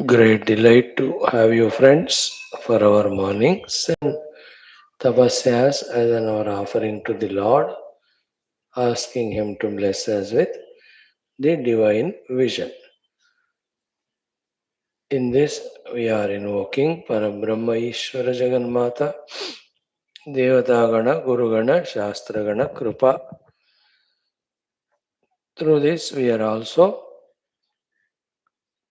Great delight to have you, friends, for our mornings and tapasyas as an our offering to the Lord, asking Him to bless us with the divine vision. In this, we are invoking Parabrahma Ishvara Jagannatha, Devata Guru Gana, Shastra Gana, Krupa. Through this, we are also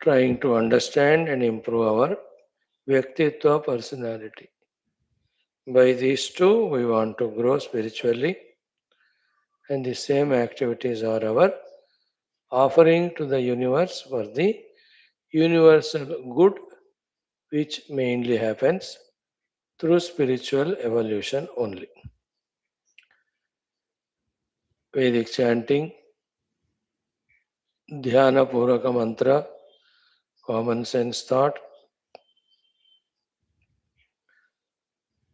trying to understand and improve our Vyaktitva personality. By these two, we want to grow spiritually, and the same activities are our offering to the universe for the universal good, which mainly happens through spiritual evolution only. Vedic chanting, dhyana puraka mantra, common sense thought,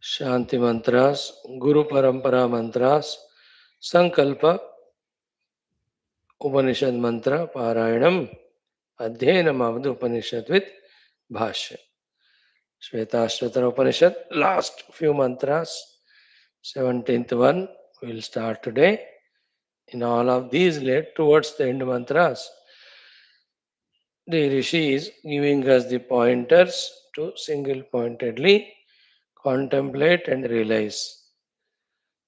shanti mantras, guru parampara mantras, sankalpa, Upanishad mantra, Parayanam, Adhyanam of the Upanishad with Bhashyam. Shwethashwathara Upanishad, last few mantras, 17th one, we will start today. In all of these led towards the end mantras, the Rishi is giving us the pointers to single pointedly contemplate and realize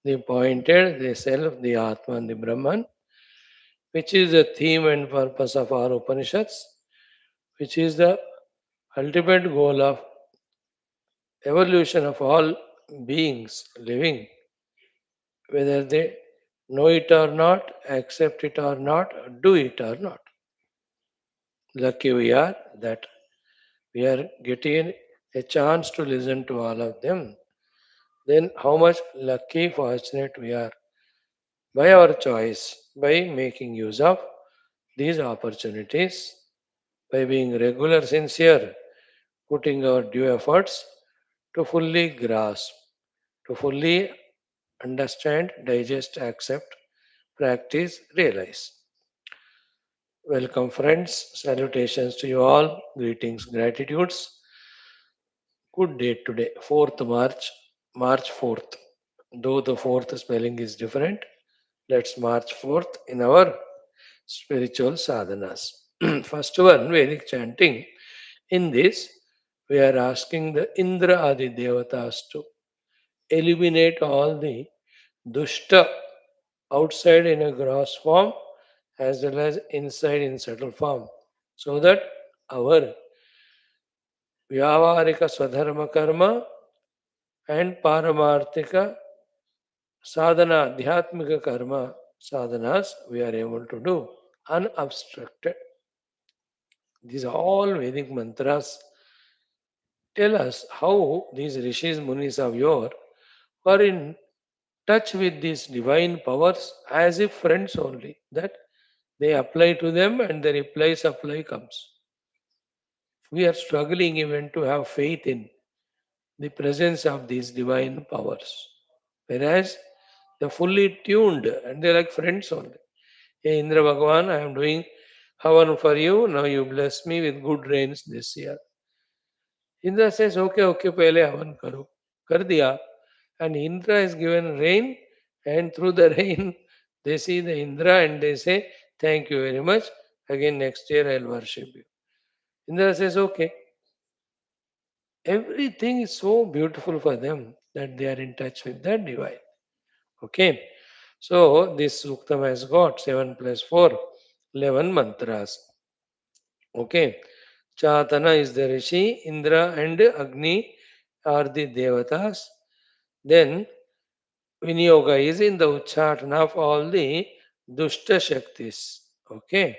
the pointed, the self, the Atma, and the Brahman, which is the theme and purpose of our Upanishads, which is the ultimate goal of evolution of all beings living, whether they know it or not, accept it or not, do it or not. Lucky we are that we are getting a chance to listen to all of them. Then, how much lucky, fortunate we are by our choice, by making use of these opportunities, by being regular, sincere, putting our due efforts to fully grasp, to fully understand, digest, accept, practice, realize. Welcome, friends. Salutations to you all. Greetings, gratitudes. Good day today, 4th March, March 4th. Though the fourth spelling is different, let's March 4th in our spiritual sadhanas. First one, Vedic chanting. In this, we are asking the Indra Adi Devatas to eliminate all the dushta outside in a gross form as well as inside in subtle form, so that our Vyavarika Swadharma Karma and Paramarthika Sadhana, Dhyatmika Karma sadhanas we are able to do unobstructed. These are all Vedic mantras tell us how these rishis, munis of yore are in touch with these divine powers as if friends only, that they apply to them and the reply supply comes. We are struggling even to have faith in the presence of these divine powers. Whereas they're fully tuned and they're like friends only. Hey Indra Bhagavan, I am doing Havan for you. Now you bless me with good rains this year. Indra says, okay, okay, pehle Havan karo. Kar diya. And Indra is given rain, and through the rain, they see the Indra and they say, thank you very much. Again, next year I'll worship you. Indra says, okay. Everything is so beautiful for them that they are in touch with the divine. Okay. So this Suktam has got 7 plus 4, 11 mantras. Okay. Chatana is the Rishi, Indra and Agni are the Devatas. Then Vinyoga is in the Uchatana of all the Dushta Shaktis. Okay.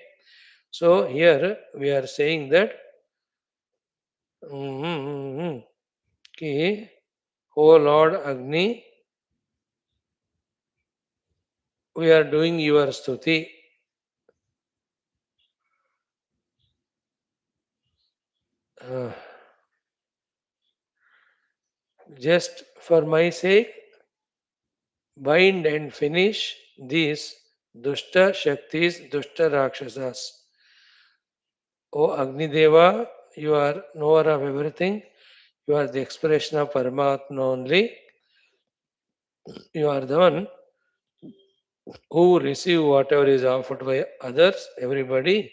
So here we are saying that ki, O Lord Agni, we are doing your stuti. Uh, just for my sake, bind and finish these Dushta Shaktis, Dushta Rakshasas. O Agni Deva, you are knower of everything. You are the expression of Paramatma only. You are the one who receive whatever is offered by others, everybody.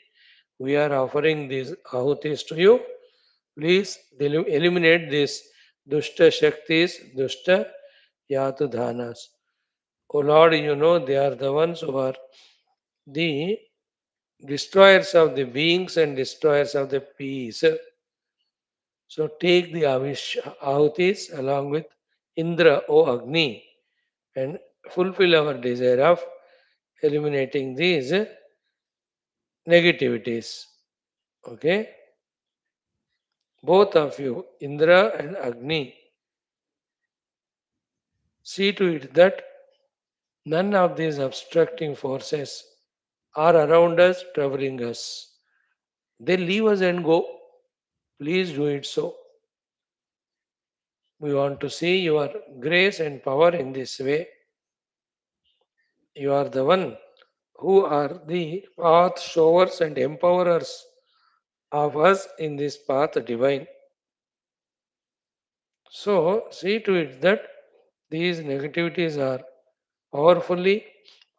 We are offering these ahutis to you. Please eliminate these dushta shaktis, dushta yatu dhanas. Oh Lord, you know they are the ones who are the destroyers of the beings and destroyers of the peace. So take the ahutis along with Indra, O Agni, and fulfill our desire of eliminating these negativities. Okay? Both of you, Indra and Agni, see to it that none of these obstructing forces are around us, troubling us. They leave us and go. Please do it so. We want to see your grace and power in this way. You are the one who are the path showers and empowerers of us in this path divine. So, see to it that these negativities are powerfully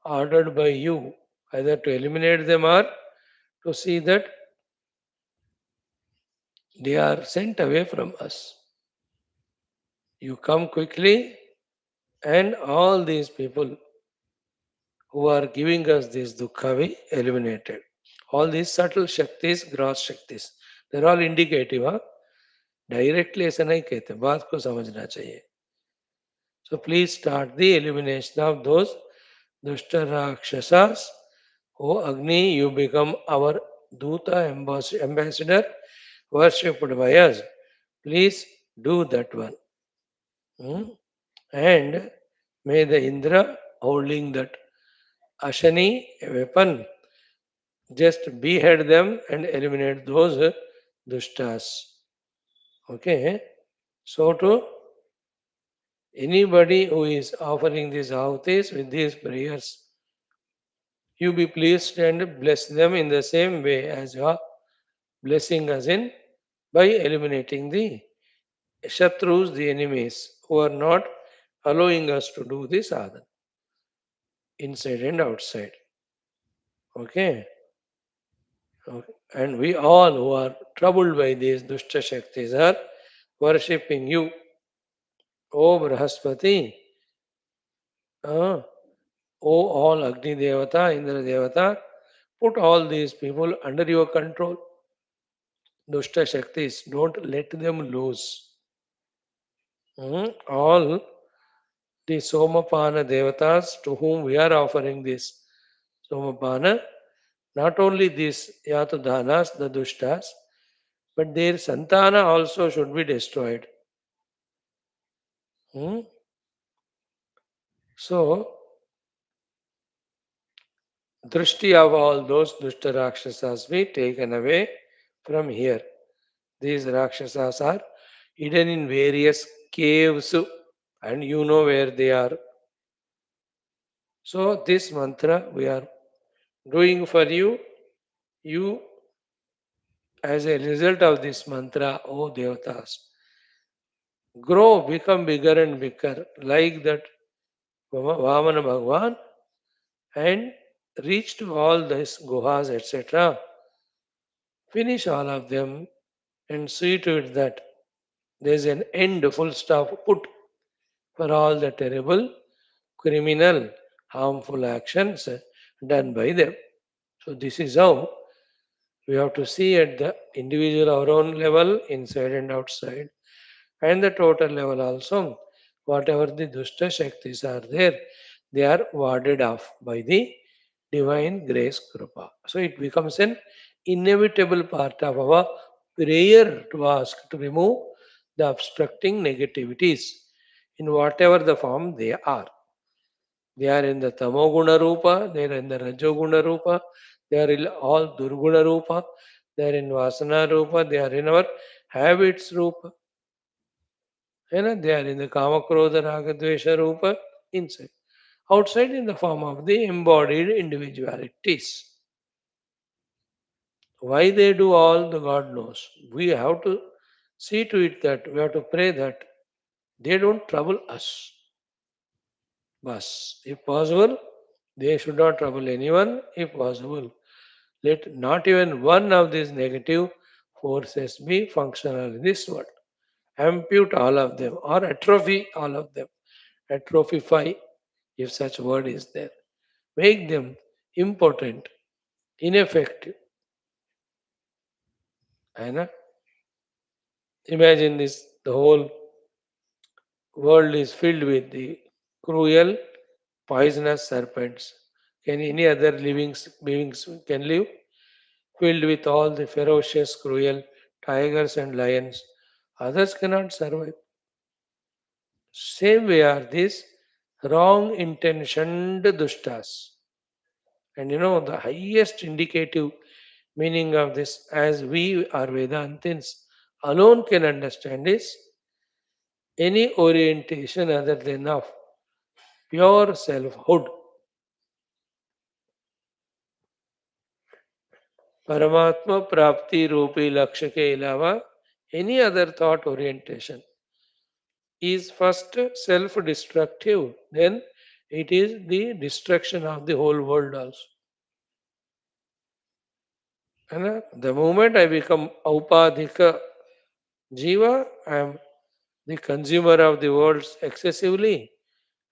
ordered by you, either to eliminate them or to see that they are sent away from us. You come quickly, and all these people who are giving us this dukkha be eliminated. All these subtle shaktis, gross shaktis, they're all indicative. हाँ? Directly ऐसा नहीं कहते, बात को समझना चाहिए. So please start the elimination of those dushta rakshasas. O Agni, you become our Duta ambassador, worshipped by us. Please do that one. Hmm? And may the Indra holding that Ashani weapon just behead them and eliminate those dushtas. Okay. So to anybody who is offering these ahutis with these prayers, you be pleased and bless them in the same way as you are blessing us in by eliminating the shatrus, the enemies who are not allowing us to do this sadhana inside and outside. Okay. Okay. And we all who are troubled by these dushta shaktis are worshipping you, O Brahaspati, O all Agni Devata, Indra Devata, put all these people under your control. Dushta Shaktis, don't let them lose. All the Somapana Devatas to whom we are offering this Somapana, not only these Yatudhanas, the Dushtas, but their Santana also should be destroyed. Hmm? So, Drishti of all those Dushta Rakshasas be taken away from here. These Rakshasas are hidden in various caves and you know where they are. So, this mantra we are doing for you. You, as a result of this mantra, O Devatas, grow, become bigger and bigger, like that Vamana Bhagwan, and reach to all these guhas, etc. Finish all of them and see to it that there's an end, full stop put for all the terrible, criminal, harmful actions done by them. So, this is how we have to see at the individual, our own level, inside and outside, and the total level also. Whatever the dushta shaktis are there, they are warded off by the divine grace krupa. So, it becomes an inevitable part of our prayer to ask to remove the obstructing negativities in whatever the form they are. They are in the tamoguna rupa, they are in the rajoguna rupa, they are in all durguna rupa, they are in vasana rupa, they are in our habits rupa. They are in the kama krodha raga dvesha rupa inside. Outside in the form of the embodied individualities. Why they do all, the God knows. We have to see to it that we have to pray that they don't trouble us. Bas, if possible, they should not trouble anyone. If possible, let not even one of these negative forces be functional in this world. Ampute all of them or atrophy all of them. Atrophify, if such word is there. Make them impotent, ineffective. And imagine this, the whole world is filled with the cruel, poisonous serpents. Can any other living beings can live? Filled with all the ferocious, cruel tigers and lions. Others cannot survive. Same way are these wrong intentioned dushtas. And the highest indicative meaning of this, as we are Vedantins alone can understand, is any orientation other than of pure selfhood, Paramatma Prapti Rupi Lakshya ke ilawa, any other thought orientation is first self destructive, then it is the destruction of the whole world also. And the moment I become Aupadhika Jiva, I am the consumer of the world excessively,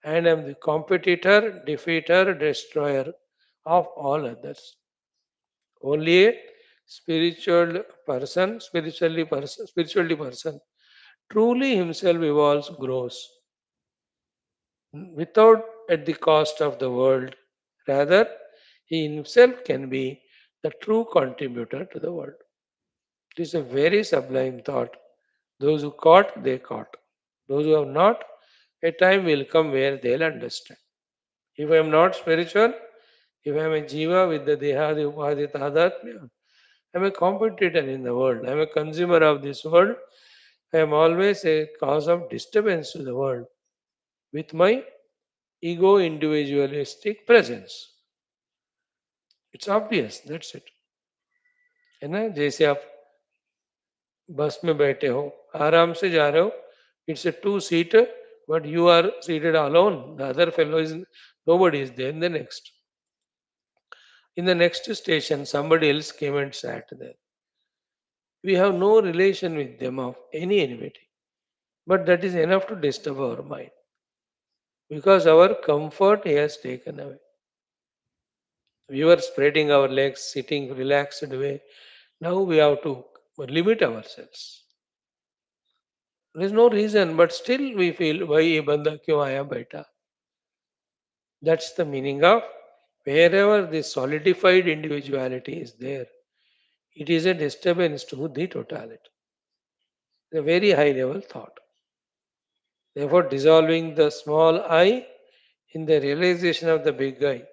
and I am the competitor, defeater, destroyer of all others. Only a spiritually person, truly himself evolves, grows, without at the cost of the world. Rather, he himself can be the true contributor to the world. It is a very sublime thought. Those who caught, they caught. Those who have not, a time will come where they'll understand. If I am not spiritual, if I am a jiva with the dehadi upadhi tadatmya, I am a competitor in the world. I am a consumer of this world. I am always a cause of disturbance to the world with my ego individualistic presence. It's obvious. That's it. है ना, जैसे आप बस में बैठे हो, आराम से जा रहे हो, it's a two seater, but you are seated alone. The other fellow is, nobody is there in the next. In the next station, somebody else came and sat there. We have no relation with them of any enmity, but that is enough to disturb our mind because our comfort he has taken away. We were spreading our legs, sitting relaxed way. Now we have to limit ourselves. There is no reason, but still we feel, why ye banda kyun aaya baita? That's the meaning of wherever this solidified individuality is there, it is a disturbance to the totality. A very high level thought. Therefore, dissolving the small I in the realization of the big I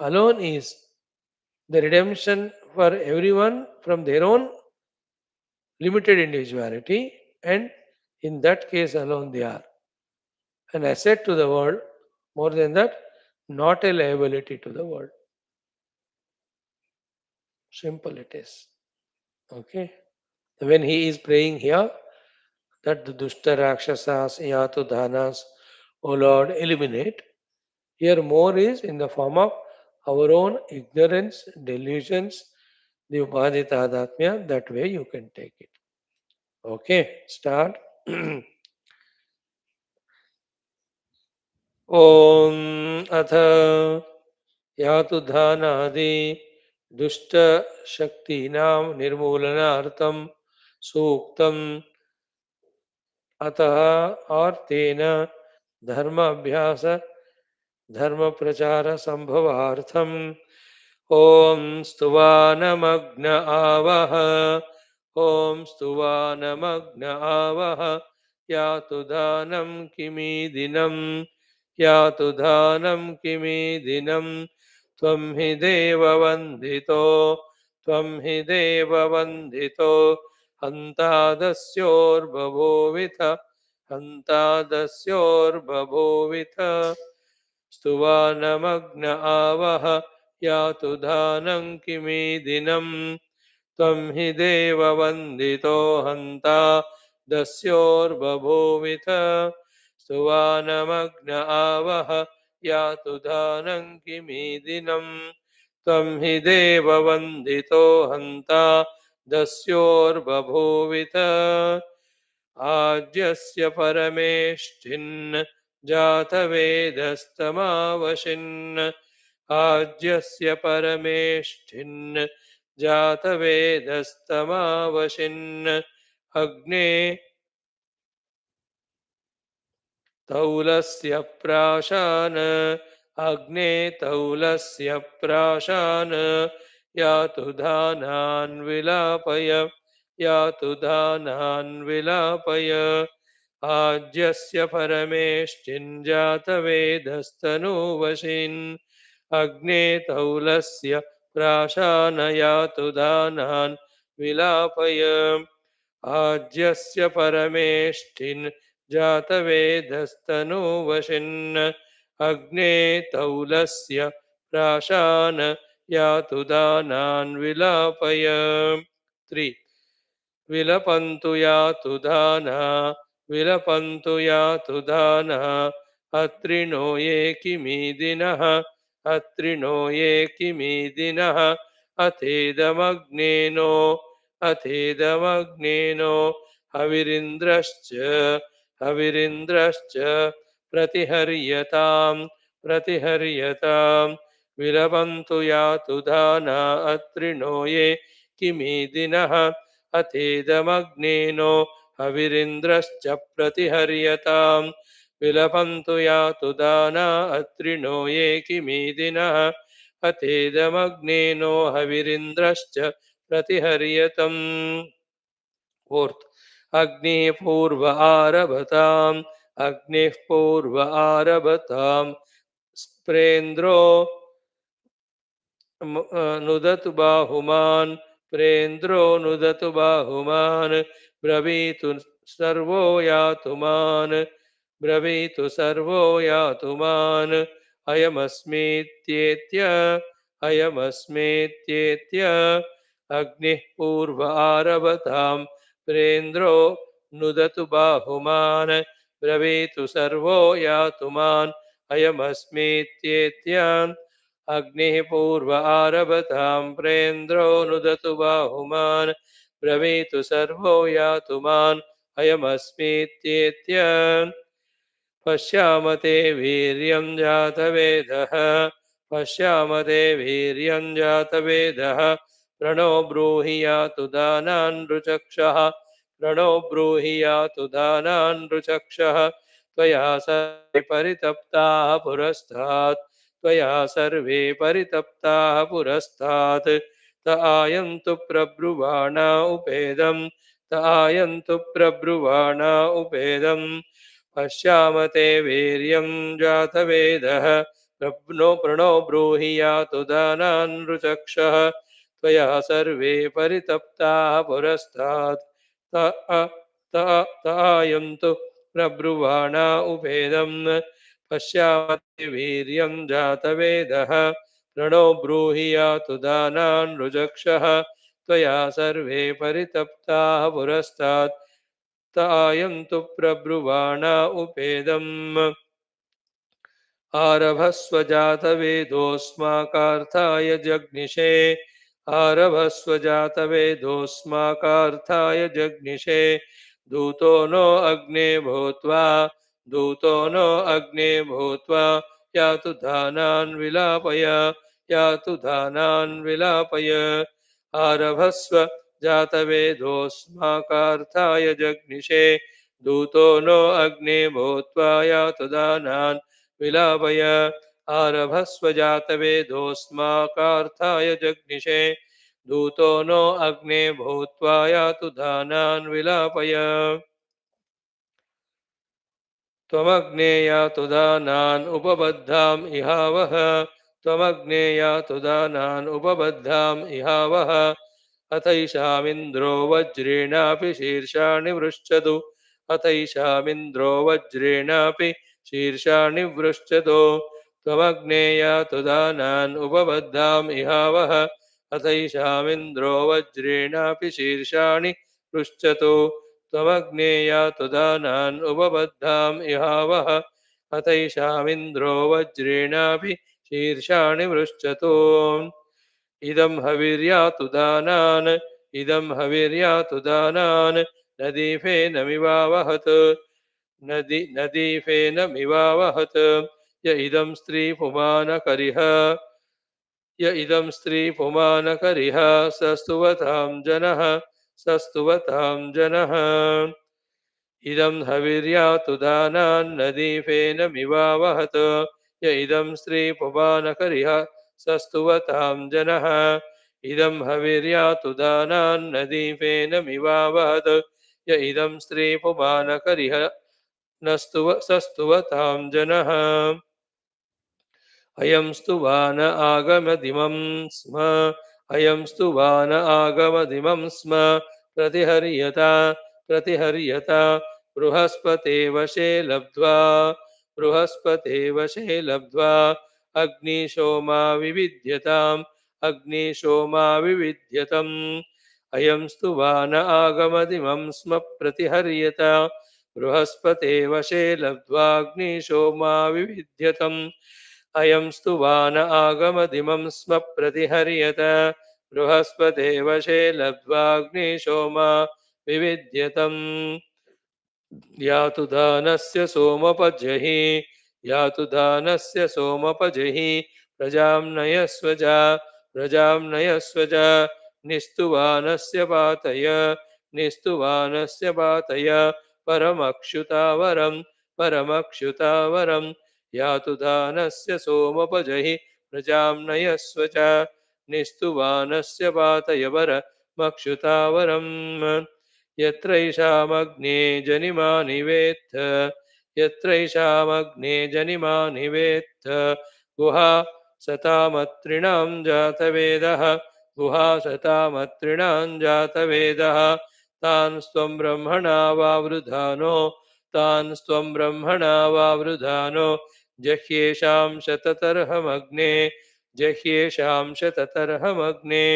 alone is the redemption for everyone from their own limited individuality, and in that case alone they are an asset to the world, more than that, not a liability to the world. Simple it is. Okay. When he is praying here, that the Dushta Rakshasas, Yatu Dhanas, O Lord, eliminate. Here more is in the form of our own ignorance, delusions, the Upadhi Tadatmya, that way you can take it. Okay, start. Om Atha Yatu Dhanadi Dushta Shakti Nam Nirmulanartam Suktam Atah और तेन धर्म अभ्यास धर्म प्रचार संभवार्थम ओम स्तुवानमग्न आवह ओम स्तुवानमग्न आवह यातु दानं किमी दिनं यातु दानं किमी दिनं त्वं हि देववन्दितो त्वं हि देववन्दितो हन्तादस्योर्बभूविथ हन्तादस्योर्बभूविथ स्तुवानमग्न आवह यातु दानं किमी दिनं त्वं हि देववन्दितो हन्ता दस्योर्बभूविथ स्तुवानमग्न आवह यातु दानं किमीदिनम् त्वं हि देववन्दितो हन्ता दस्योर्बभूविथ आज्यस्य परमेष्ठिन् जातवेदस्तमावशिन् आज्यस्य परमेष्ठिन् जातवेदस्तमावशिन् अग्ने तौलस्य प्राशान अग्ने तौलस्य प्राशान यातु धानान् विलापय यातु धानान् विलापय आज्यस्य परमेष्ठिन् जातवेदस्तनुवशिन् अग्ने तौलस्य प्राशान यातु धानान् विलापय आज्यस्य परमेष्ठिन् जातवेदस्तनुवशिन् अग्ने तौलस्य प्राशान यातु दानान् विलापय 3 विलपन्तु यातु दाना विलपन्तु यातु दाना अत्रिनो ये किमीदिनः अत्रिनो ये किमीदिनः अथेदमग्नेनो अथेदमग्नेनो हविरिन्द्रश्च हविरिन्द्रश्च प्रतिहर्यतां प्रतिहर्यतां विलपन्तु यातु दाना अत्रिनो ये किमीदिनः अथेदमग्नेनो हविरिन्द्रश्च प्रतिहर्यतां विलपन्तु यातु दाना अत्रिनो ये किमीदिनः अथेदमग्नेनो हविरिन्द्रश्च प्रतिहर्यतम् फोर्थ अग्निः पूर्व आरभताम् अग्निः पूर्व आरभताम् स्प्रेन्द्रो नुदतु बाहुमान् प्रेन्द्रो नुदतु बाहुमान् ब्रवीतु सर्वो यातु मान् ब्रवीतु सर्वो यातु मान् अयमस्मीत्येत्य अयमस्मीत्येत्य अग्निः पूर्व आरभताम् प्रेन्द्रो नुदतु बाहुमान् ब्रवीतु सर्वो यातु मान् अयमस्मीत्येत्य अग्निः पूर्व आरभतां प्रेन्द्रो नुदतु बाहुमान् ब्रवीतु सर्वो यातु मान् अयमस्मीत्येत्य पश्यामते वीर्यं जातवेदः पश्यामते वीर्यं जातवेदः प्रणो ब्रूहि यातु दानान् ऋचक्षः प्रणो ब्रूहि यातु दानान् ऋचक्षः त्वया सर्वे परितप्ताः पुरस्तात् त्वया सर्वे परितप्ताः पुरस्तात् त आयन्तु प्रब्रुवाणा उपेदं त आयन्तु प्रब्रुवाणा उपेदम् पश्यामते वीर्यं जातवेदः प्रणो ब्रूहि यातु दानान् ऋचक्षः त्वया सर्वे परितप्ताः पुरस्तात् तायन्तु प्रब्रुवाणा उपेदम् पश्यामते वीर्यं जातवेदः प्रणो ब्रूहि यातु दानान् ऋचक्षः त्वया सर्वे परितप्ताः पुरस्तात् तायन्तु प्रब्रुवाणा उपेदम् आरभस्व जातवेदोऽस्माकार्थाय जग्निषे आरभस्व जातवेदोऽस्माकार्थाय जग्निषे दूतो नो अग्ने भूत्वा दूतो नो अग्ने भूत्वा यातु दानान् विलापय यातु दानान् विलापय आरभस्व जातवेदोऽस्माकार्थाय जग्निषे दूतो नो अग्ने भूत्वा यातु दानान् विलापय आरभस्व जातवेदोऽस्माकार्थाय जग्निषे दूतो नो अग्ने भूत्वा यातु दानान् विलापय त्वमग्ने यातु दानान् उपबद्धाम् इहावः त्वमग्ने यातु दानान् उपबद्धाम् इहावः अथैषामिन्द्रो वज्रेणापि शीर्षाणि वृश्चतु अथैषामिन्द्रो वज्रेणापि शीर्षाणि वृश्चतु त्वमग्ने यातु दानान् उपबद्धाम् इहावः अथैषामिन्द्रो वज्रेणापि शीर्षाणि पृच्छतो त्वमग्नेयातु दानान् उपबद्धाम् इहावः अथैषामिन्द्रो वज्रेणापि शीर्षाणि पृच्छतो इदं हविर्यातु दानान् इदं हविर्यातु दानान् नदीफेनमिवावहत् नदीफेनमिवावहत् य इदं स्त्रीपुमानकरिह य इदं स्त्रीपुमानकरिह सस्तुवतां जनः सस्तुवतां जनः इदं हविर्यातु दानान्नदीफेनमिवावहत् य इदं स्त्रीपुमानकरिह सस्तुवतां जनः इदं हविर्यातु दानान्नदीफेनमिवावहत् य इदं स्त्रीपुमानकरिह सस्तुवतां जनः अयं स्तुवान आगमदिमं स्म अयं स्तुवान आगमदिमं स्म प्रतिहर्यता बृहस्पते वशे लब्ध्वा बृहस्पते वशे लब्ध्वा अग्निशोमा विविध्यताम् अग्निशोमा विविध्यतम् अयं स्तुवान आगमदिमं स्म प्रतिहर्यता बृहस्पते वशे लब्ध्वाग्निशोमा विविध्यतम् अयं स्तुवान आगमदिमं स्म प्रतिहर्यत बृहस्पते वशे लब्ध्वाग्निशोमा विविध्यतम् यातु दानस्य सोमपजहि यातु दानस्य सोमपजहि प्रजां नयस्वज निस्तुवानस्य पातय निस्तुवानस्य पातय परमक्षुतावरं यातु दानस्य सोमपजहि प्रजां नयस्वच निस्तुवानस्य पातय परमक्षुतावरम् यत्रैषामग्ने जनिमा निवेत्थ यत्रैषामग्ने जनिमा निवेत्थ गुहा सतामत्रिणां जातवेदः गुहा सतामत्रिणां जातवेदः तान् स्वं ब्रह्मणा वावृधानो तान् स्वं ब्रह्मणा वावृधानो जह्येषां शततर्हमग्ने जह्येषां शततर्हमग्ने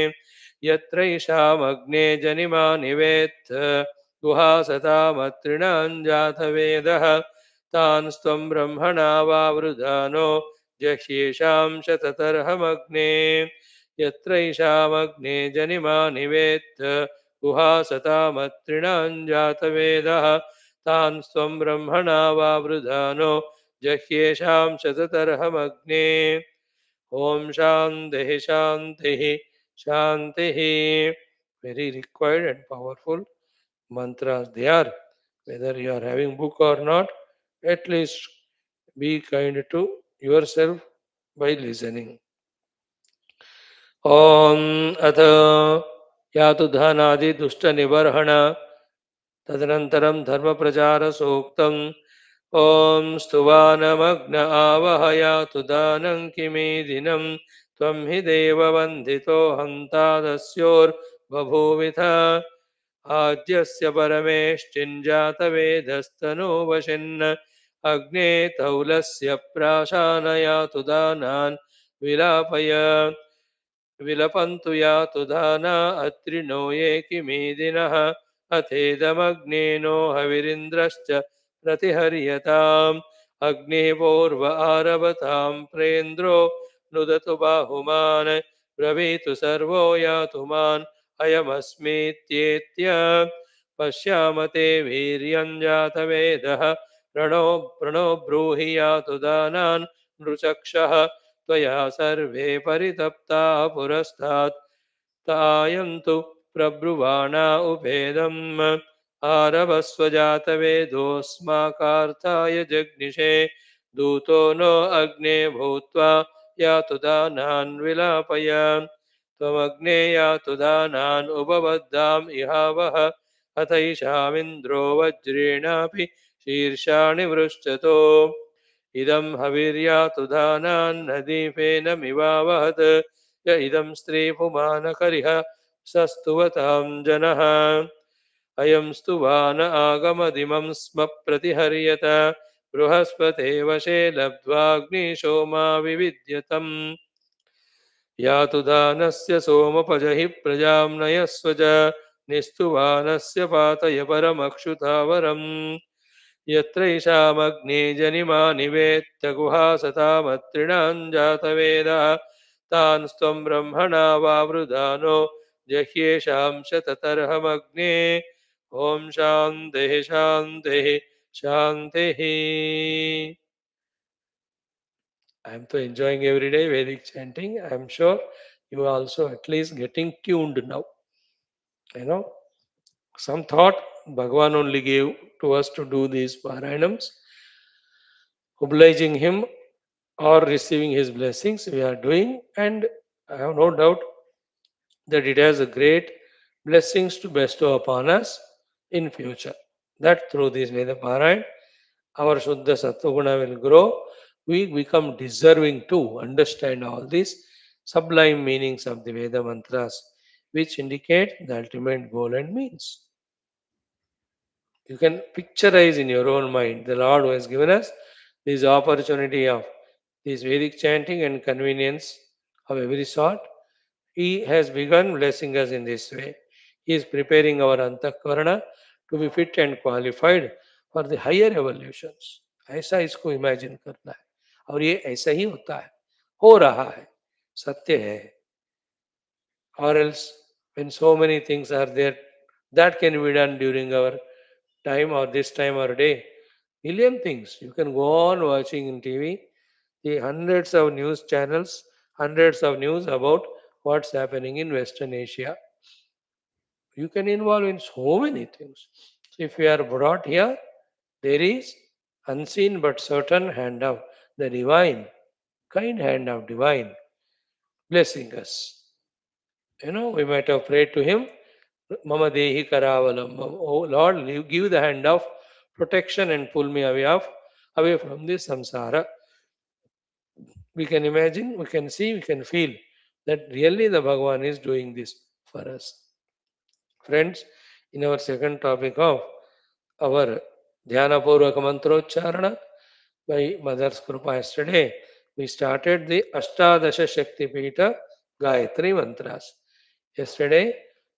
यत्रैषामग्ने जनिमा निवेत्थ गुहा सतामत्रिणां जातवेदः तान् स्वं ब्रह्मणा वावृधानो जह्येषां शततर्हमग्ने यत्रैषामग्ने जनिमा निवेत्थ गुहा सतामत्रिणां जातवेदः तान् स्वं ब्रह्मणा वावृधानो जह्येषां शततर्हमग्ने Om Shanti Shanti Shanti. Very required and powerful mantras they are. Whether you are having book or not, at least be kind to yourself by listening. Om Atha Yatu Dhanadi Dushta Nivarhana Tadanantaram Dharma Prajara Soktam ॐ स्तुवानमग्न आवहयातु दानं किमीदिनं त्वं हि देववन्दितो हन्तादस्योर्बभूविथ आद्यस्य परमेष्टिञ्जातवेदस्तनो वशिन् अग्ने तौलस्य प्राशानयातु दानान् विलापय विलपन्तु यातु दाना अत्रिनो ये किमीदिनः अथेदमग्नेनो हविरिन्द्रश्च प्रतिहर्यताम् अग्निपूर्व आरभतां प्रेन्द्रो नुदतु बाहुमान् ब्रवीतु servo यातु मान् अयमस्मीत्येत्य पश्यामते वीर्यं जातवेदः प्रणो ब्रूहि यातु दानान् नृचक्षः त्वया सर्वे परितप्ता पुरस्तात् तायन्तु प्रब्रुवाणा उपेदम् आरभस्वजातवेदोऽस्माकार्ताय जग्निषे दूतो नो अग्ने भूत्वा यातु दानान् विलापय त्वमग्ने यातु दानान् उपबद्धाम् इहावः अथैषामिन्द्रो वज्रेणापि शीर्षाणि वृष्टतो इदं हविर्यातु दानान्नदीफेनमिवावहत् य इदं स्त्रीपुमानकरिह सस्तुवतां जनः अयं स्तुवान आगमदिमं स्म प्रतिहर्यत बृहस्पते वशे लब्ध्वाग्निशोमा विविद्यतम् यातु दानस्य सोमपजहि प्रजां नयस्वज निस्तुवानस्य पातय परमक्षुतावरम् यत्र ईशामग्ने जनिमा निवेत्य गुहासतामत्रिणां जातवेदः तान् स्त्वं ब्रह्मणा वावृधानो जह्येषां शततर्हमग्ने ॐ शान्तिः शान्तिः शान्तिः. I am so enjoying every day Vedic chanting. I am sure you are also at least getting tuned now. You know, some thought Bhagavan only gave to us to do these Parayanams, obliging him or receiving his blessings we are doing, and I have no doubt that it has a great blessings to bestow upon us in future. That through this Veda Parayan, our Shuddha Sattva will grow. We become deserving to understand all these sublime meanings of the Veda mantras, which indicate the ultimate goal and means. You can picturize in your own mind the Lord who has given us this opportunity of this Vedic chanting and convenience of every sort. He has begun blessing us in this way. He is preparing our अंतःकरण to be fit and qualified for the higher evolutions. ऐसा इसको imagine करना है और ये ऐसा ही होता है, हो रहा है, सत्य है. Or else, when so many things are there that can be done during our time or this time or day, million things you can go on watching in TV, the hundreds of news channels, hundreds of news about what's happening in Western Asia. You can involve in so many things. So if we are brought here, there is unseen but certain hand of the divine, kind hand of divine blessing us. We might have prayed to him, Mama Dehi Karavalam. Oh Lord, you give the hand of protection and pull me away from this samsara. We can imagine, we can see, we can feel that really the Bhagavan is doing this for us. Friends, in our second topic of our Dhyana Purvaka Mantrocharana by Mother's Krupa yesterday, we started the Ashtadasha Shakti Peetha Gayatri Mantras. Yesterday,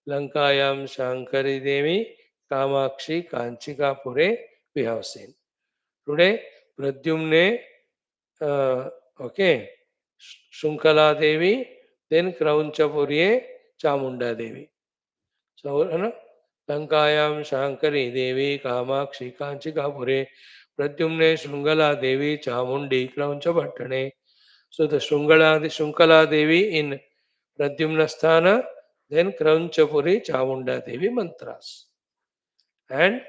Lankayam Shankari Devi Kamakshi Kanchika Pure we have seen. Today, Pradyumne, okay, Shunkala Devi, then Kraunchapurye Chamunda Devi. So, Lankayam Shankari Devi Kamakshi Kanchikapure Pradyumne Shungala Devi Chamundi Kraunchapattane. So the Shunkala Devi in Pradyumna Sthana, then Kraunchapuri Chamunda Devi mantras. And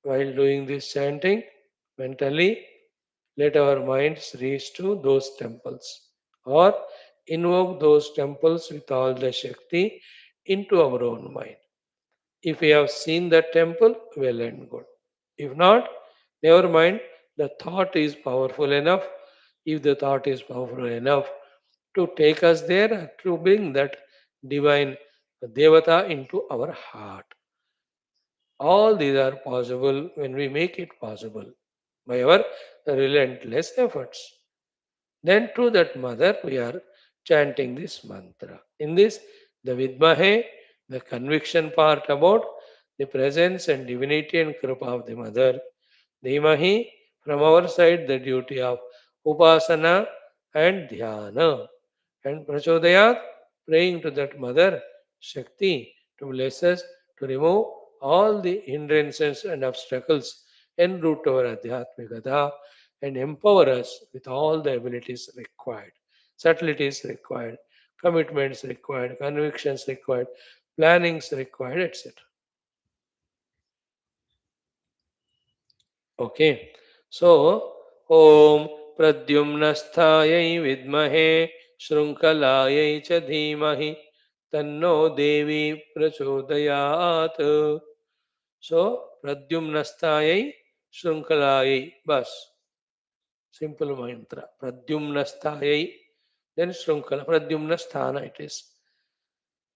while doing this chanting, mentally let our minds reach to those temples or invoke those temples with all the Shakti into our own mind. If we have seen that temple, well and good. If not, never mind, the thought is powerful enough. If the thought is powerful enough to take us there, to bring that divine Devata into our heart. All these are possible when we make it possible by our relentless efforts. Then to that mother we are chanting this mantra. In this, the Vidmahe, the conviction part about the presence and divinity and kripa of the mother. Dhimahi, from our side, the duty of upasana and dhyana. And Prachodayat, praying to that mother, Shakti, to bless us, to remove all the hindrances and obstacles en route to our Adhyatmikata and empower us with all the abilities required, subtleties required, commitments required, convictions required, plannings required, etc. Okay. So, Om Pradyumnasthayai Vidmahe Shrunkhalayai cha Dhimahi Tanno Devi Prachodayat. So, Pradyumnasthayai Shrunkhalayai. Bas. Simple mantra. Pradyumnasthayai. Then Shrunkhala. Pradyumnasthana it is.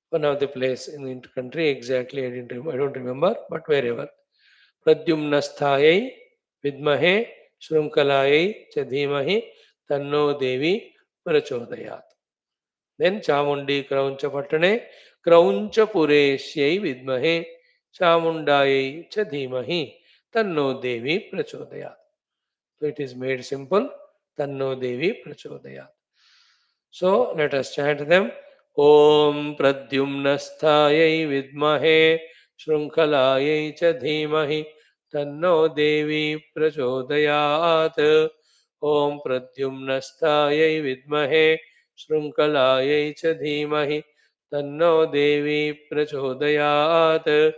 One of the place in the country exactly I don't remember, but wherever. प्रद्युम्नस्थायै विद्महे श्रृंखलायै च धीमहि तन्नो देवी प्रचोदयात्. Then Chamundi Krauncha Patane, Krauncha Pureshyai Vidmahe, Chamundayai Cha Dhimahi, Tanno Devi Prachodayat. So it is made simple, Tanno Devi Prachodayat. So let us chant them. Om Pradyumnasthayai Vidmahe, Shrunkhalayai Cha Dhimahi, Tanno Devi Prachodayat. Om Pradyumnasthayai Vidmahe, Shrunkhalayai Cha Dhimahi, Tanno Devi Prachodayat.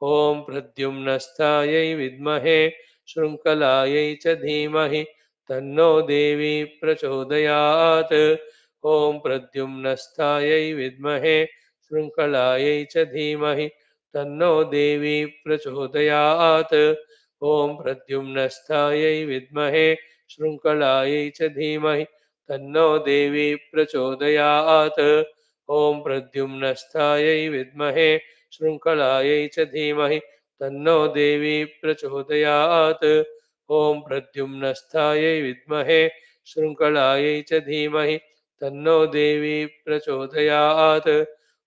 Om Pradyumnasthayai Vidmahe, Shrunkhalayai Cha Dhimahi, Tanno Devi Prachodayat. Om Pradyumnasthayai Vidmahe, Shrunkhalayai Cha Dhimahi, Tanno Devi Prachodayat. Om Pradyumnasthayai Vidmahe, Shrunkhalayai Cha Dhimahi, Tanno Devi Prachodayat. Om Pradyumnasthayai Vidmahe, Shrunkhalayai Cha Dhimahi, Tanno Devi Prachodayat. Om Pradyumnasthayai Vidmahe, Shrunkhalayai Cha Dhimahi, Tanno Devi Prachodayat.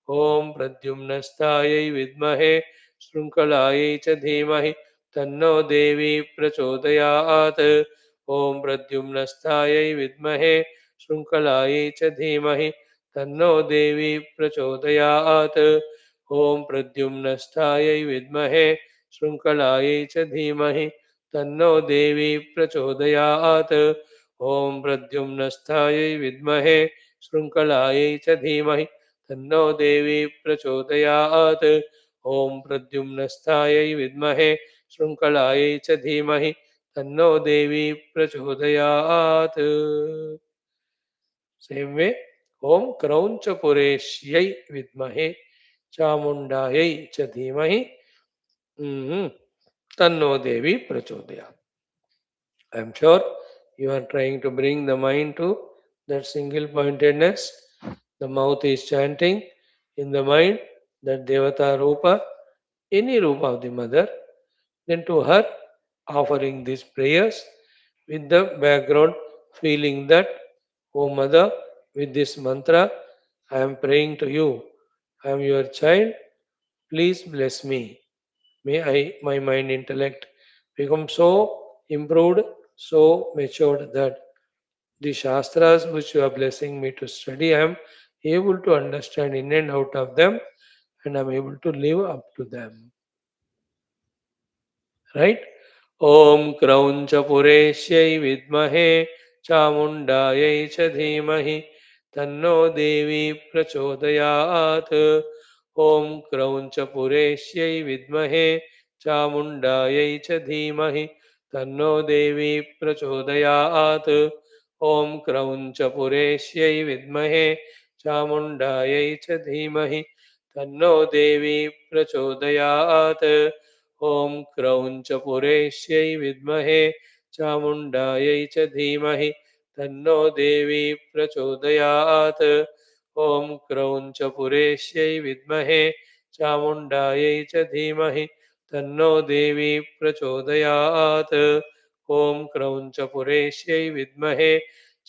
Om Pradyumnasthayai Vidmahe, Shrunkhalayai Cha Dhimahi, Tanno Devi Prachodayat. Om Pradyumnasthayai Vidmahe, Shrunkhalayai Cha Dhimahi, Tanno Devi Prachodayat. Om Pradyumnasthayai Vidmahe, Shrunkhalayai Cha Dhimahi, Tanno Devi Prachodayat. Om Pradyumnasthayai Vidmahe, Shrunkhalayai Cha Dhimahi, Tanno Devi Prachodayat. Om Pradyumnasthayai Vidmahe, Shrunkhalayai Cha Dhimahi, Tanno Devi Prachodayat. Same way, Om Krauncha Pureshyai Vidmahe, Chamundayai Cha Dhimahi, Tanno Devi Prachodayat. I am sure you are trying to bring the mind to that single pointedness. The mouth is chanting in the mind that Devata Rupa, any Rupa of the mother, then to her offering these prayers with the background feeling that, O mother, with this mantra, I am praying to you. I am your child. Please bless me. May my mind intellect become so improved, so matured that the Shastras which you are blessing me to study, I am able to understand in and out of them and I am able to live up to them. Right? Om Krauncha Pureshyai Vidmahe Chamundayai Cha Dhimahi Tanno Devi Prachodayat. Om Krauncha Pureshyai Vidmahe Chamundayai Cha Dhimahi Tanno Devi Prachodayat. Om Krauncha Pureshyai Vidmahe Chamundayai Cha Dhimahi Tanno Devi Prachodayat. Om Krauncha Pureshyai Vidmahe Chamundayai Cha Dhimahi Tanno Devi Prachodayat. Om Krauncha Pureshyai Vidmahe Chamundayai Cha Dhimahi Tanno Devi Prachodayat. Om Krauncha Pureshyai Vidmahe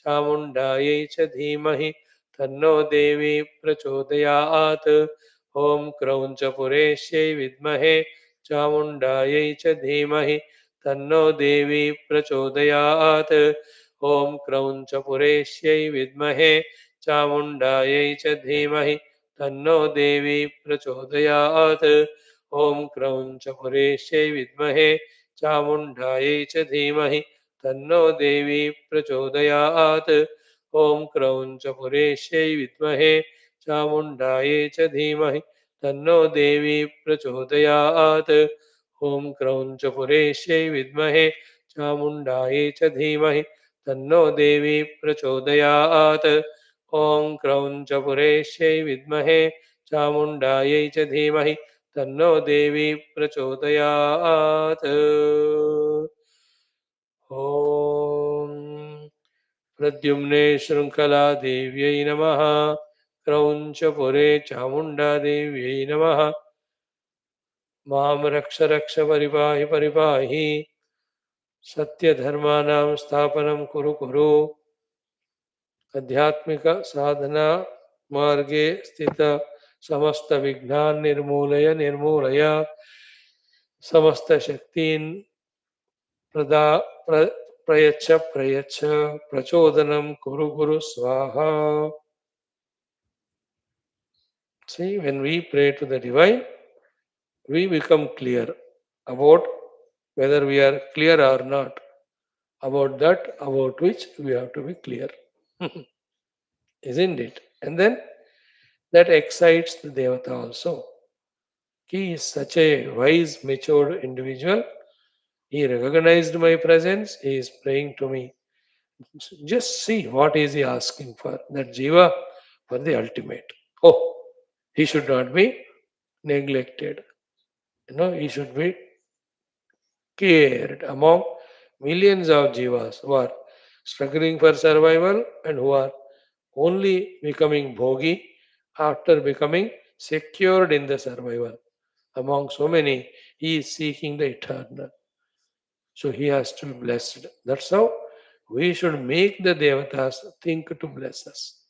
Chamundayai Cha Dhimahi Tanno Devi Prachodayat. Om Krauncha Pureshyai Vidmahe चामुण्डायै च धीमहि तन्नो देवी प्रचोदयात्. ॐ क्रौञ्च पुरेश्यै विद्महे चामुण्डायै च धीमहि तन्नो देवी प्रचोदयात्. ॐ क्रौञ्च पुरेश्यै विद्महे चामुण्डायै च धीमहि तन्नो देवी प्रचोदयात्. ॐ क्रौञ्च पुरेश्यै विद्महे चामुण्डायै च धीमहि तन्नो देवी प्रचोदयात्. ॐ क्रौञ्च पुरेश्यै विद्महे चामुण्डायै च धीमहि तन्नो देवी प्रचोदयात्. ॐ क्रौञ्च पुरेश्यै विद्महे चामुण्डायै च धीमहि तन्नो देवी प्रचोदयात्. ॐ प्रद्युम्ने शृङ्खला देव्यै नमः. क्रौञ्चपुरे चामुण्डादेव्यै नमः. मां रक्ष रक्ष परिपाहि परिपाहि. सत्यधर्माणां स्थापनं कुरु कुरु. आध्यात्मिक साधना मार्गे स्थित समस्त विघ्नान् निर्मूलय निर्मूलय समस्त शक्तीन् प्रदा प्र, प्रयच्छ प्रयच्छ प्रचोदनं कुरु कुरु स्वाहा. See, when we pray to the divine, we become clear about whether we are clear or not about that about which we have to be clear. Isn't it? And then that excites the devata also. He is such a wise, matured individual. He recognized my presence. He is praying to me. Just see what is he asking for. That jiva for the ultimate. Oh, he should not be neglected. He should be cared among millions of jivas who are struggling for survival and who are only becoming bhogi after becoming secured in the survival. Among so many, he is seeking the eternal. So he has to be blessed. That's how we should make the devatas think to bless us.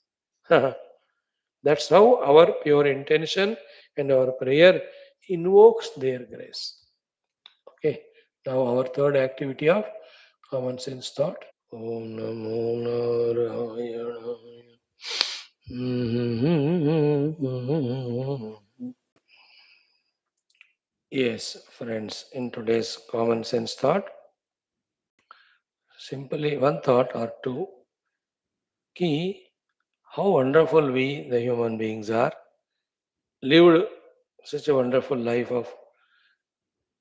That's how our pure intention and our prayer invokes their grace. Okay. Now our third activity of common sense thought. Om Namo Narayana. Yes, friends, in today's common sense thought, simply one thought or two, key, how wonderful we, the human beings, are, lived such a wonderful life of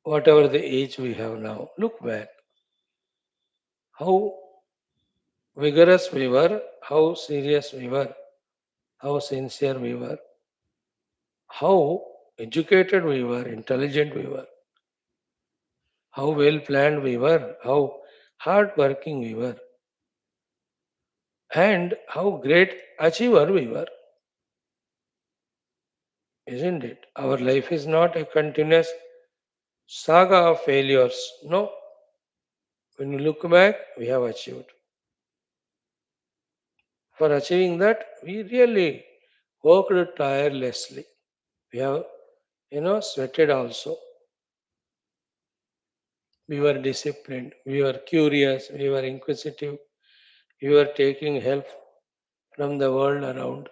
whatever the age we have now. Look back, how vigorous we were, how serious we were, how sincere we were, how educated we were, intelligent we were, how well planned we were, how hard working we were, and how great achiever we were. Isn't it? Our life is not a continuous saga of failures. No. When you look back, we have achieved. For achieving that, we really worked tirelessly. We have, sweated also. We were disciplined. We were curious. We were inquisitive. We were taking help from the world around.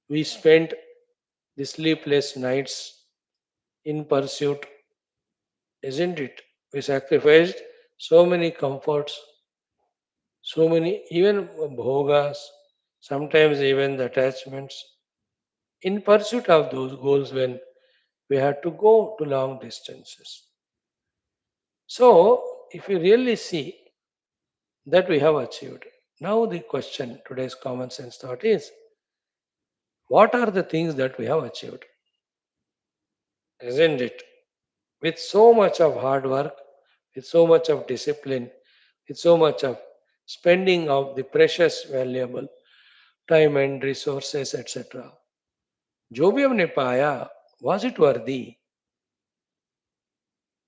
We spent the sleepless nights in pursuit, isn't it? We sacrificed so many comforts, so many, even bhogas, sometimes even the attachments, in pursuit of those goals when we had to go to long distances. So, if you really see that we have achieved, now the question, today's common sense thought is, what are the things that we have achieved? Isn't it? With so much of hard work, with so much of discipline, with so much of spending of the precious, valuable time and resources, etc. जो भी हमने पाया, was it worthy?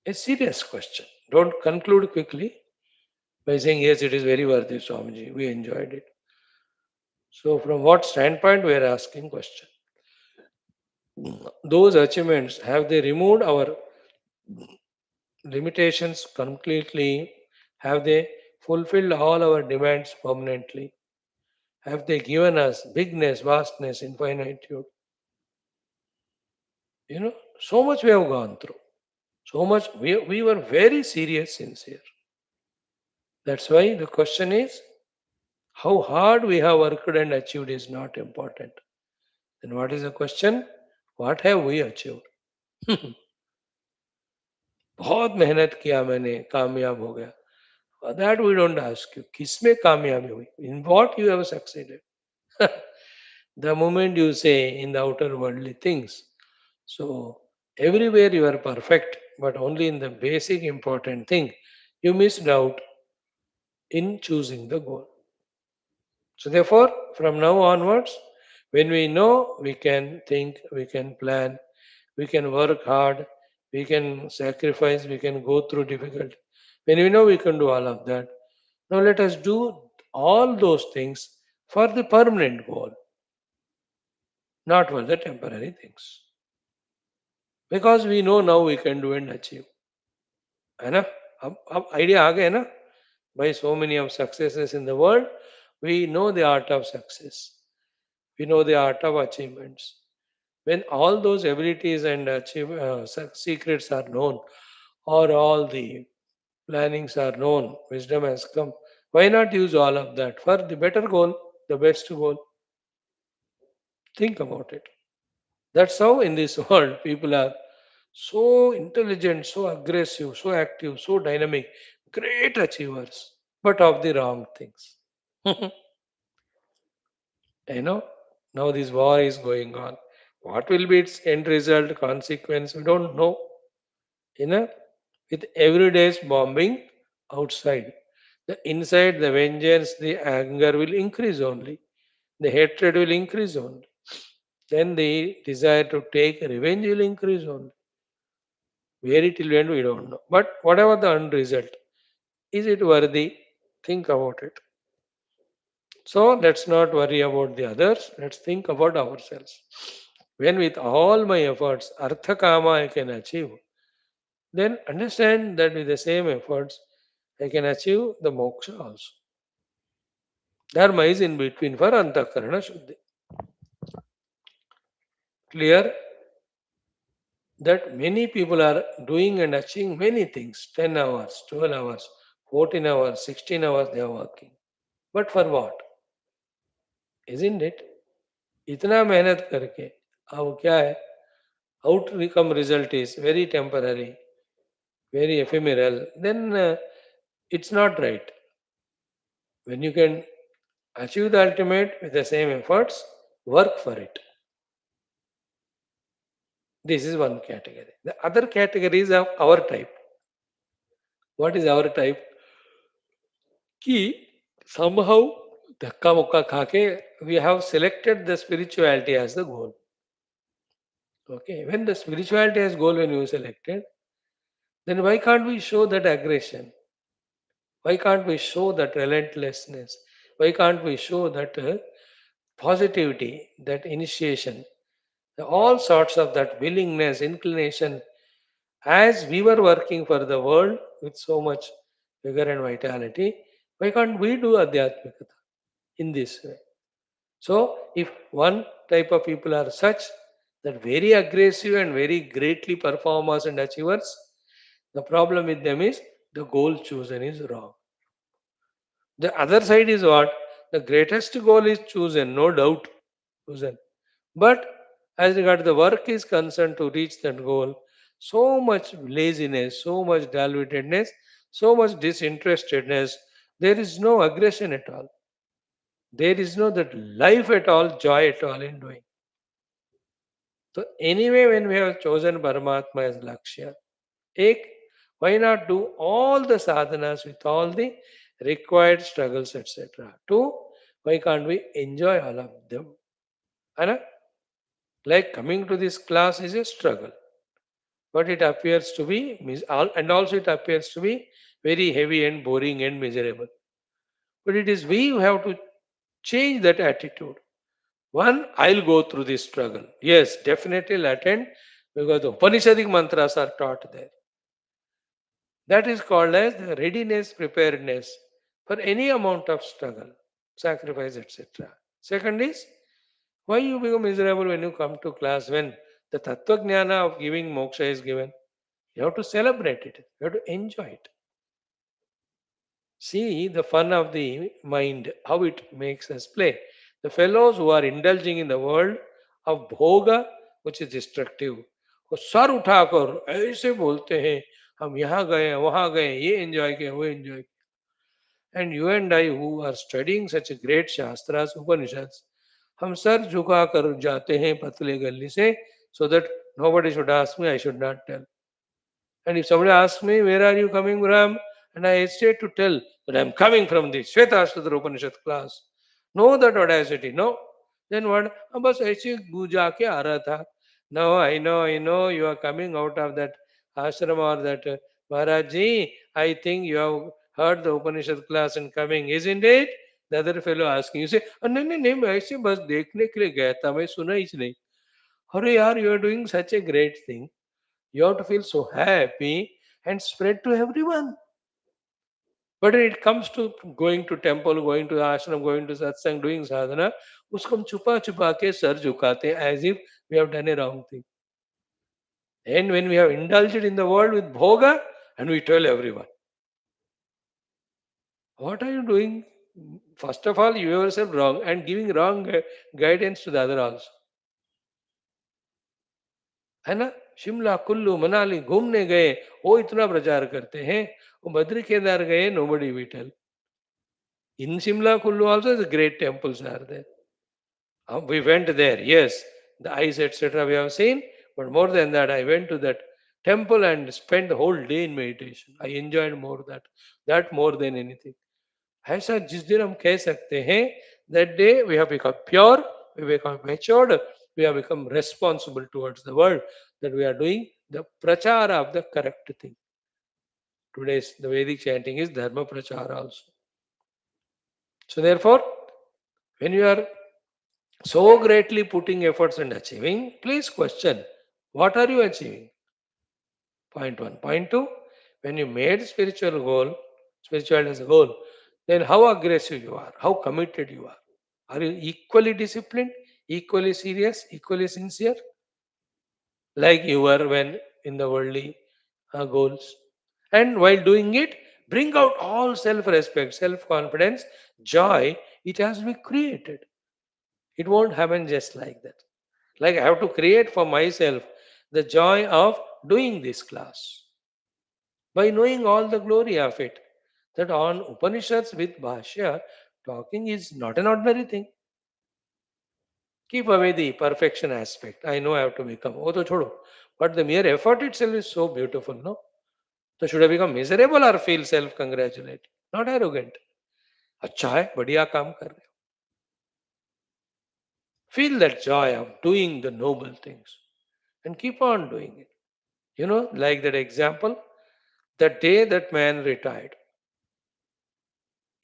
A serious question. Don't conclude quickly by saying, yes, it is very worthy, Swamiji. We enjoyed it. So, from what standpoint we are asking question? Those achievements, have they removed our limitations completely? Have they fulfilled all our demands permanently? Have they given us bigness, vastness, infinitude? So much we have gone through. So much we were very serious, sincere. That's why the question is, how hard we have worked and achieved is not important. Then what is the question? What have we achieved? बहुत मेहनत किया मैंने, कामयाब हो गया. For that we don't ask you. किसमें कामयाबी हुई? In what you have succeeded? The moment you say in the outer worldly things. So everywhere you are perfect, but only in the basic important thing you missed out in choosing the goal. So therefore, from now onwards, when we know we can think, we can plan, we can work hard, we can sacrifice, we can go through difficult. When we know we can do all of that, now let us do all those things for the permanent goal. not for the temporary things. Because we know now we can do and achieve. है ना? अब idea आ गया ना? By so many of successes in the world, we know the art of success. We know the art of achievements. When all those abilities and secrets are known, or all the plannings are known, wisdom has come, why not use all of that for the better goal, the best goal? Think about it. That's how in this world people are so intelligent, so aggressive, so active, so dynamic, great achievers, but of the wrong things. You know, now this war is going on. What will be its end result, consequence? We don't know. You know, with every day's bombing outside, the inside, the vengeance, the anger will increase only. The hatred will increase only. Then the desire to take revenge will increase only. Where it will end, we don't know. But whatever the end result, is it worthy? Think about it. So let's not worry about the others. Let's think about ourselves. When with all my efforts, artha kama I can achieve, then understand that with the same efforts, I can achieve the moksha also. Dharma is in between for antakarana shuddhi. Clear that many people are doing and achieving many things 10 hours, 12 hours, 14 hours, 16 hours they are working. But for what? Isn't it? इतना मेहनत करके अब क्या है outcome result is very temporary, very ephemeral, then it's not right. When you can achieve the ultimate with the same efforts, work for it. This is one category. The other category is of our type. What is our type? कि somehow धक्का मुक्का खा के we have selected the spirituality as the goal. Okay, when the spirituality as goal when you selected, then why can't we show that aggression? Why can't we show that relentlessness? Why can't we show that positivity, that initiation, all sorts of that willingness, inclination, as we were working for the world with so much vigor and vitality, why can't we do Adhyatmikata in this way? So, if one type of people are such that very aggressive and very greatly performers and achievers, the problem with them is the goal chosen is wrong. The other side is what? The greatest goal is chosen, no doubt chosen. But as regard the work is concerned to reach that goal, so much laziness, so much dull-wittedness, so much disinterestedness, there is no aggression at all. There is no that life at all, joy at all in doing. So anyway, when we have chosen Paramatma as Lakshya, ek, why not do all the sadhanas with all the required struggles, etc. Two, why can't we enjoy all of them? Anna? Like coming to this class is a struggle, but it appears to be, and also it appears to be very heavy and boring and miserable. But it is we who have to change that attitude. One, I'll go through this struggle. Yes, definitely I'll attend because the Upanishadic mantras are taught there. That is called as the readiness, preparedness for any amount of struggle, sacrifice, etc. Second is, why you become miserable when you come to class when the Tattva Jnana of giving moksha is given? You have to celebrate it. You have to enjoy it. See the fun of the mind, how it makes us play. The fellows who are indulging in the world of bhoga, which is destructive, वो sir उठाकर ऐसे बोलते हैं हम यहाँ गए वहाँ गए ये एंजॉय किया वो एंजॉय किया and you and I who are studying such great shastras Upanishads हम सर झुका कर जाते हैं पतले गली से so that nobody should ask me, I should not tell. And if somebody asks me, where are you coming from? And I hesitate to tell that I'm coming from the Shwethashwathara Upanishad class. No, that audacity, no. Then what? बस ऐसे गुजा के आ रहा था. No, I know, you are coming out of that ashram or that Maharaj ji, I think you have heard the Upanishad class and coming, isn't it? The other fellow asking, you say, नहीं नहीं नहीं, मैं ऐसे बस देखने के लिए गया था, मैं सुना ही नहीं. अरे यार, you are doing such a great thing. You have to feel so happy and spread to everyone. But when it comes to going to temple, going to ashram, going to satsang, doing sadhana, उसको हम छुपा छुपा के sir झुकाते हैं as if we have done a wrong thing. And when we have indulged in the world with bhoga, and we tell everyone, what are you doing? First of all, you yourself wrong and giving wrong guidance to the other also. है ना? शिमला कुल्लू मनाली घूमने गए, वो इतना प्रचार करते हैं. वो बद्री केदार गए, nobody will tell. In Shimla Kullu also the great temples are there. We went there, yes, the eyes, etc. we have seen, but more than that, I went to that temple and spent the whole day in meditation. I enjoyed more that more than anything. ऐसा जिस दिन हम कह सकते हैं, that day we have become pure, we become matured, we have become responsible towards the world, that we are doing the prachara of the correct thing. Today's the Vedic chanting is dharma prachara also. So therefore, when you are so greatly putting efforts and achieving, please question, what are you achieving? Point one. Point two, when you made spirituality as a goal, then how aggressive you are, how committed you are. Are you equally disciplined, equally serious, equally sincere, like you were when in the worldly goals? And while doing it, bring out all self respect, self confidence, joy, it has to be created. It won't happen just like that. Like I have to create for myself the joy of doing this class by knowing all the glory of it. That on Upanishads with Bhashya, talking is not an ordinary thing. Keep away the perfection aspect. I know I have to become. Oh, to chodo. But the mere effort itself is so beautiful, no? So should I become miserable or feel self-congratulate? Not arrogant. अच्छा है, बढ़िया काम कर रहे हो. Feel that joy of doing the noble things and keep on doing it. You know, like that example, the day that man retired,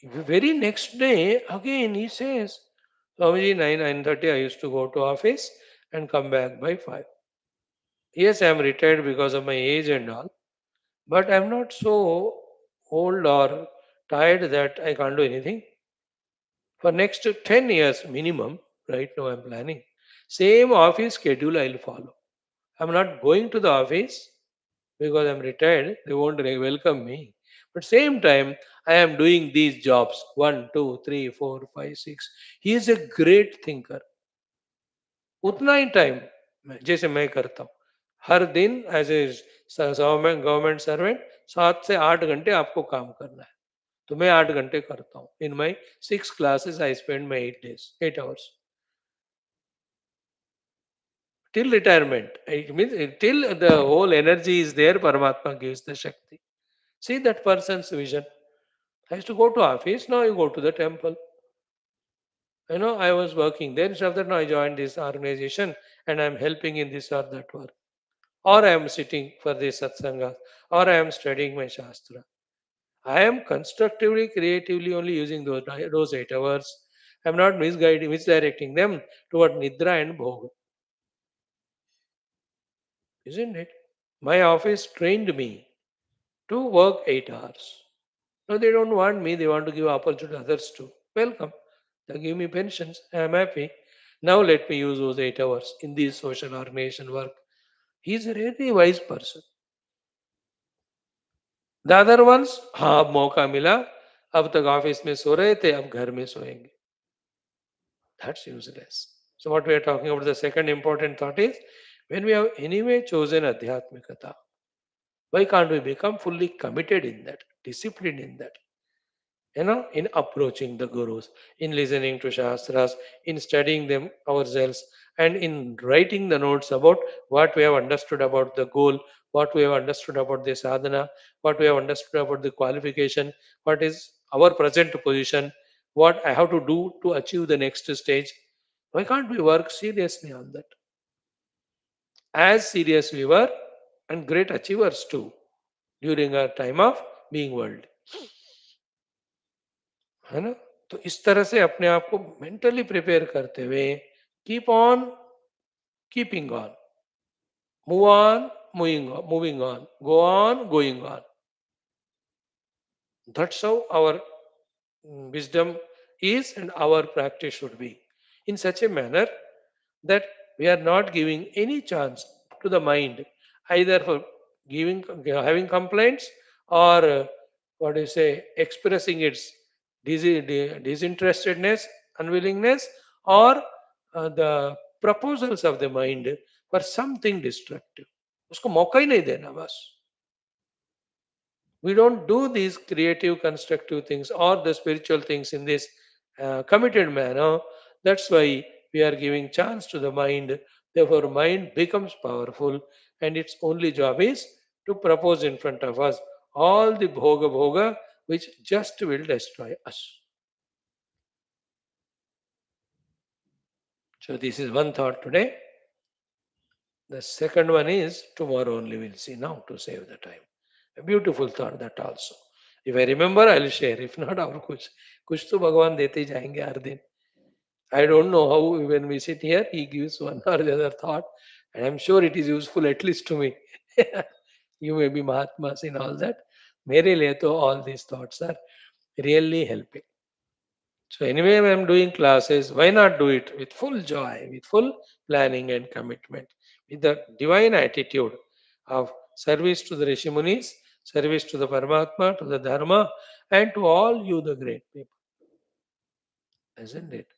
the very next day, again he says, Swamiji, 9:30 I used to go to office and come back by 5. Yes, I am retired because of my age and all, but I am not so old or tired that I can't do anything. For next 10 years minimum, right now I am planning. Same office schedule I will follow. I am not going to the office because I'm retired, they won't welcome me. But same time, I am doing these jobs 1, 2, 3, 4, 5, 6. He is a great thinker. उतना ही time जैसे मैं करता हूँ हर दिन as a government servant 7 से 8 घंटे आपको काम करना है तो मैं 8 घंटे करता हूँ इन माई 6 classes I spend my 8 days 8 hours till retirement. It means till the whole energy is there, Paramatma gives the Shakti. See that person's vision. I used to go to office, now you go to the temple. You know, I was working there. Instead of that, now I joined this organization and I'm helping in this or that work. Or I am sitting for this satsanga, or I am studying my Shastra. I am constructively, creatively only using those 8 hours. I am not misdirecting them toward Nidra and Bhoga. Isn't it? My office trained me to work 8 hours. No, they don't want me, they want to give opportunity to others too. Welcome. They give me pensions. I am happy. Now let me use those 8 hours in this social organization work. He is a really wise person. The other ones, हाँ अब मौका मिला अब तक office में सो रहे थे अब घर में सोएंगे. That's useless. So what we are talking about, the second important thought is, when we have anyway chosen Adhyatmikata, why can't we become fully committed in that, disciplined in that? In approaching the gurus, in listening to shastras, in studying them ourselves, and in writing the notes about what we have understood about the goal, what we have understood about the sadhana, what we have understood about the qualification, what is our present position, what I have to do to achieve the next stage. Why can't we work seriously on that? As serious we were, and great achievers too, during our time of being world. है ना? तो इस तरह से अपने आप को mentally prepare करते हुए keep on keeping on, move on moving on, go on going on. That's how our wisdom is and our practice should be. In such a manner that we are not giving any chance to the mind either for giving having complaints or what do you say expressing its disinterestedness, unwillingness, or the proposals of the mind for something destructive. उसको मौका ही नहीं देना बस. We don't do these creative constructive things or the spiritual things in this committed manner. That's why we are giving chance to the mind. Therefore mind becomes powerful and its only job is to propose in front of us all the bhoga bhoga which just will destroy us. So this is one thought today. The second one is tomorrow only we'll see, now to save the time. A beautiful thought that also. If I remember, I'll share. If not, और कुछ तो भगवान देते ही जाएंगे हर दिन. I don't know how when we sit here, he gives one or the other thought, and I'm sure it is useful at least to me. You may be Mahatmas in all that. मेरे लिए तो all these thoughts are really helping. So anyway, when I'm doing classes, why not do it with full joy, with full planning and commitment, with the divine attitude of service to the Rishi Munis, service to the Paramatma, to the Dharma, and to all you, the great people. Isn't it?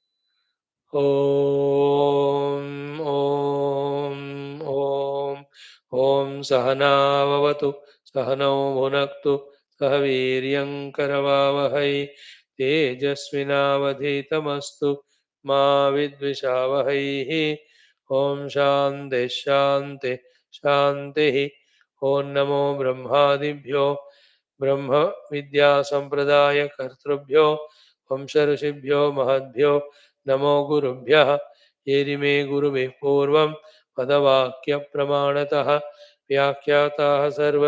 Om, Om, Om, Om Sahanavavatu, Sahanau Bhunaktu, Sahaviryam Karavavahai, तेजस्विनावधीतमस्तु मा विद्विषावहैः. ओम शांति शांति शांति. ओम नमो ब्रह्मादिभ्यो ब्रह्म विद्या संप्रदाय कर्तृभ्यो वंश ऋषिभ्यो महद्भ्यो नमो गुरुभ्यः. येरिमे गुरुवे पूर्वं पदवाक्य प्रमाणतः व्याख्याताः सर्व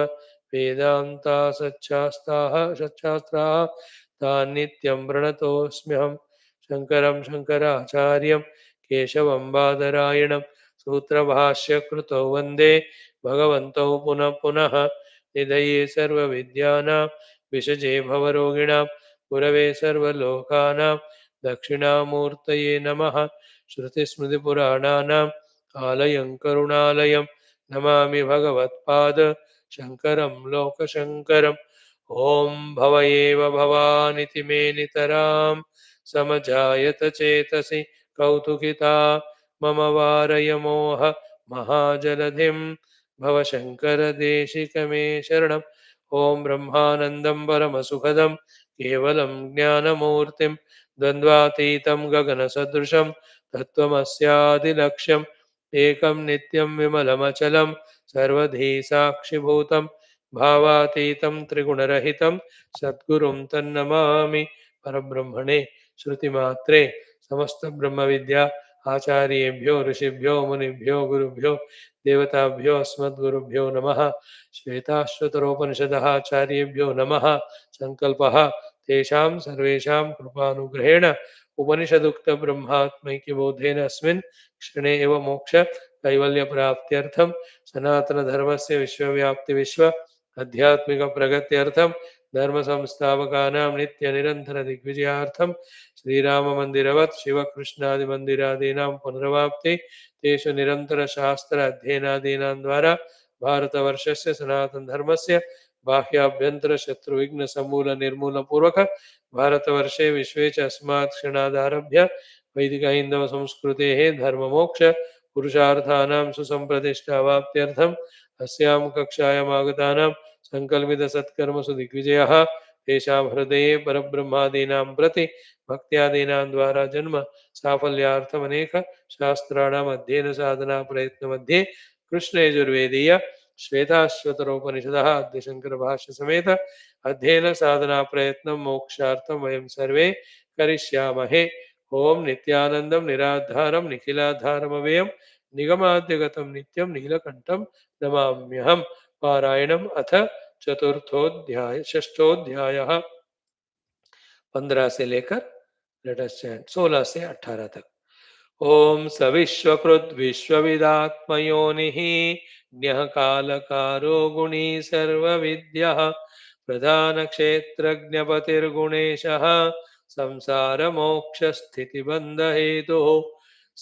वेदान्ता सच्छास्त्राः तान् नित्यं प्रणतोऽस्म्यहं. शङ्करं शङ्कराचार्यं केशवं बादरायणं सूत्रभाष्यकृतौ वन्दे भगवन्तौ पुनः पुनः. निधये सर्वविद्यानां विषजे भवरोगिणां गुरवे सर्वलोकानां दक्षिणामूर्तये नमः. श्रुतिस्मृतिपुराणानाम् आलयं करुणालयं नमामि भगवत्पाद शङ्करं लोकशङ्करम्. ॐ भव एव भवानिति मे नितरां समजायत चेतसि कौतुकिता मम वारय मोह महाजलधिं भवशङ्करदेशिकमे शरणम्. ॐ ब्रह्मानन्दं परमसुखदं केवलं ज्ञानमूर्तिं द्वन्द्वातीतं गगनसदृशं तत्त्वमस्यादिलक्ष्यम् एकं नित्यं विमलमचलं सर्वधी साक्षिभूतं भावातीतं त्रिगुणरहितं सद्गुरुं तन्नमामि. परब्रह्मणे श्रुतिमात्रे समस्त ब्रह्म विद्या आचार्येभ्यो ऋषिभ्यो मुनिभ्यो गुरुभ्यो देवताभ्यो अस्मद्गुरुभ्यो नमः. श्वेताश्वतरोपनिषदः आचार्येभ्यो नमः. संकल्पः तेषां सर्वेषां कृपानुग्रहेण उपनिषदुक्त ब्रह्मात्मैक्यबोधेन अस्मिन् क्षणे एव मोक्ष कैवल्यप्राप्त्यर्थं सनातनधर्मस्य विश्वव्याप्ति विश्व आध्यात्मिक प्रगत्यर्थं धर्म संस्थापकानां नित्य निरंतर दिग्विजयार्थं श्रीराम मंदिरवत् शिवकृष्णादि मंदिरादीनां पुनर्वाप्ति तेषु निरंतर शास्त्र अध्ययनादीनां द्वारा भारतवर्षस्य सनातन धर्मस्य बाह्याभ्यंतर शत्रु विघ्न समूल निर्मूल पूर्वक भारतवर्षे विश्वे च अस्मात् क्षणादारभ्य वैदिक हिंदव संस्कृतेः धर्ममोक्ष पुरुषार्थानां सुसंप्रतिष्ठावाप्त्यर्थम् अस्यां कक्षायाम् आगतानां संकल्पित सत्कर्मसु दिग्विजयः तेषां हृदये परब्रह्मादीनां प्रति भक्त्यादीनां द्वारा जन्म साफल्यार्थम् अनेक शास्त्राणाम् अध्ययन साधना प्रयत्न मध्ये कृष्ण यजुर्वेदीय श्वेताश्वतरोपनिषदः आद्यशंकर भाष्य समेत अध्ययन साधना प्रयत्न मोक्षार्थं वयं सर्वे करिष्यामहे. ओम नित्यानंदं निराधारं निखिलाधारमव्ययं निगमाद्यगतं नित्यं नीलकंठं नमाम्यहम्. पारायणम् अथ चतुर्थोध्याय षष्ठोध्याय 15 से लेकर Let us chant 16 से 18 तक. ओम सविश्वकृत विश्वविदात्मयोनिः ज्ञः कालकारो गुणी सर्वविद्यः प्रधानक्षेत्रज्ञपतिर्गुणेशः संसारमोक्षस्थितिबन्धहेतुः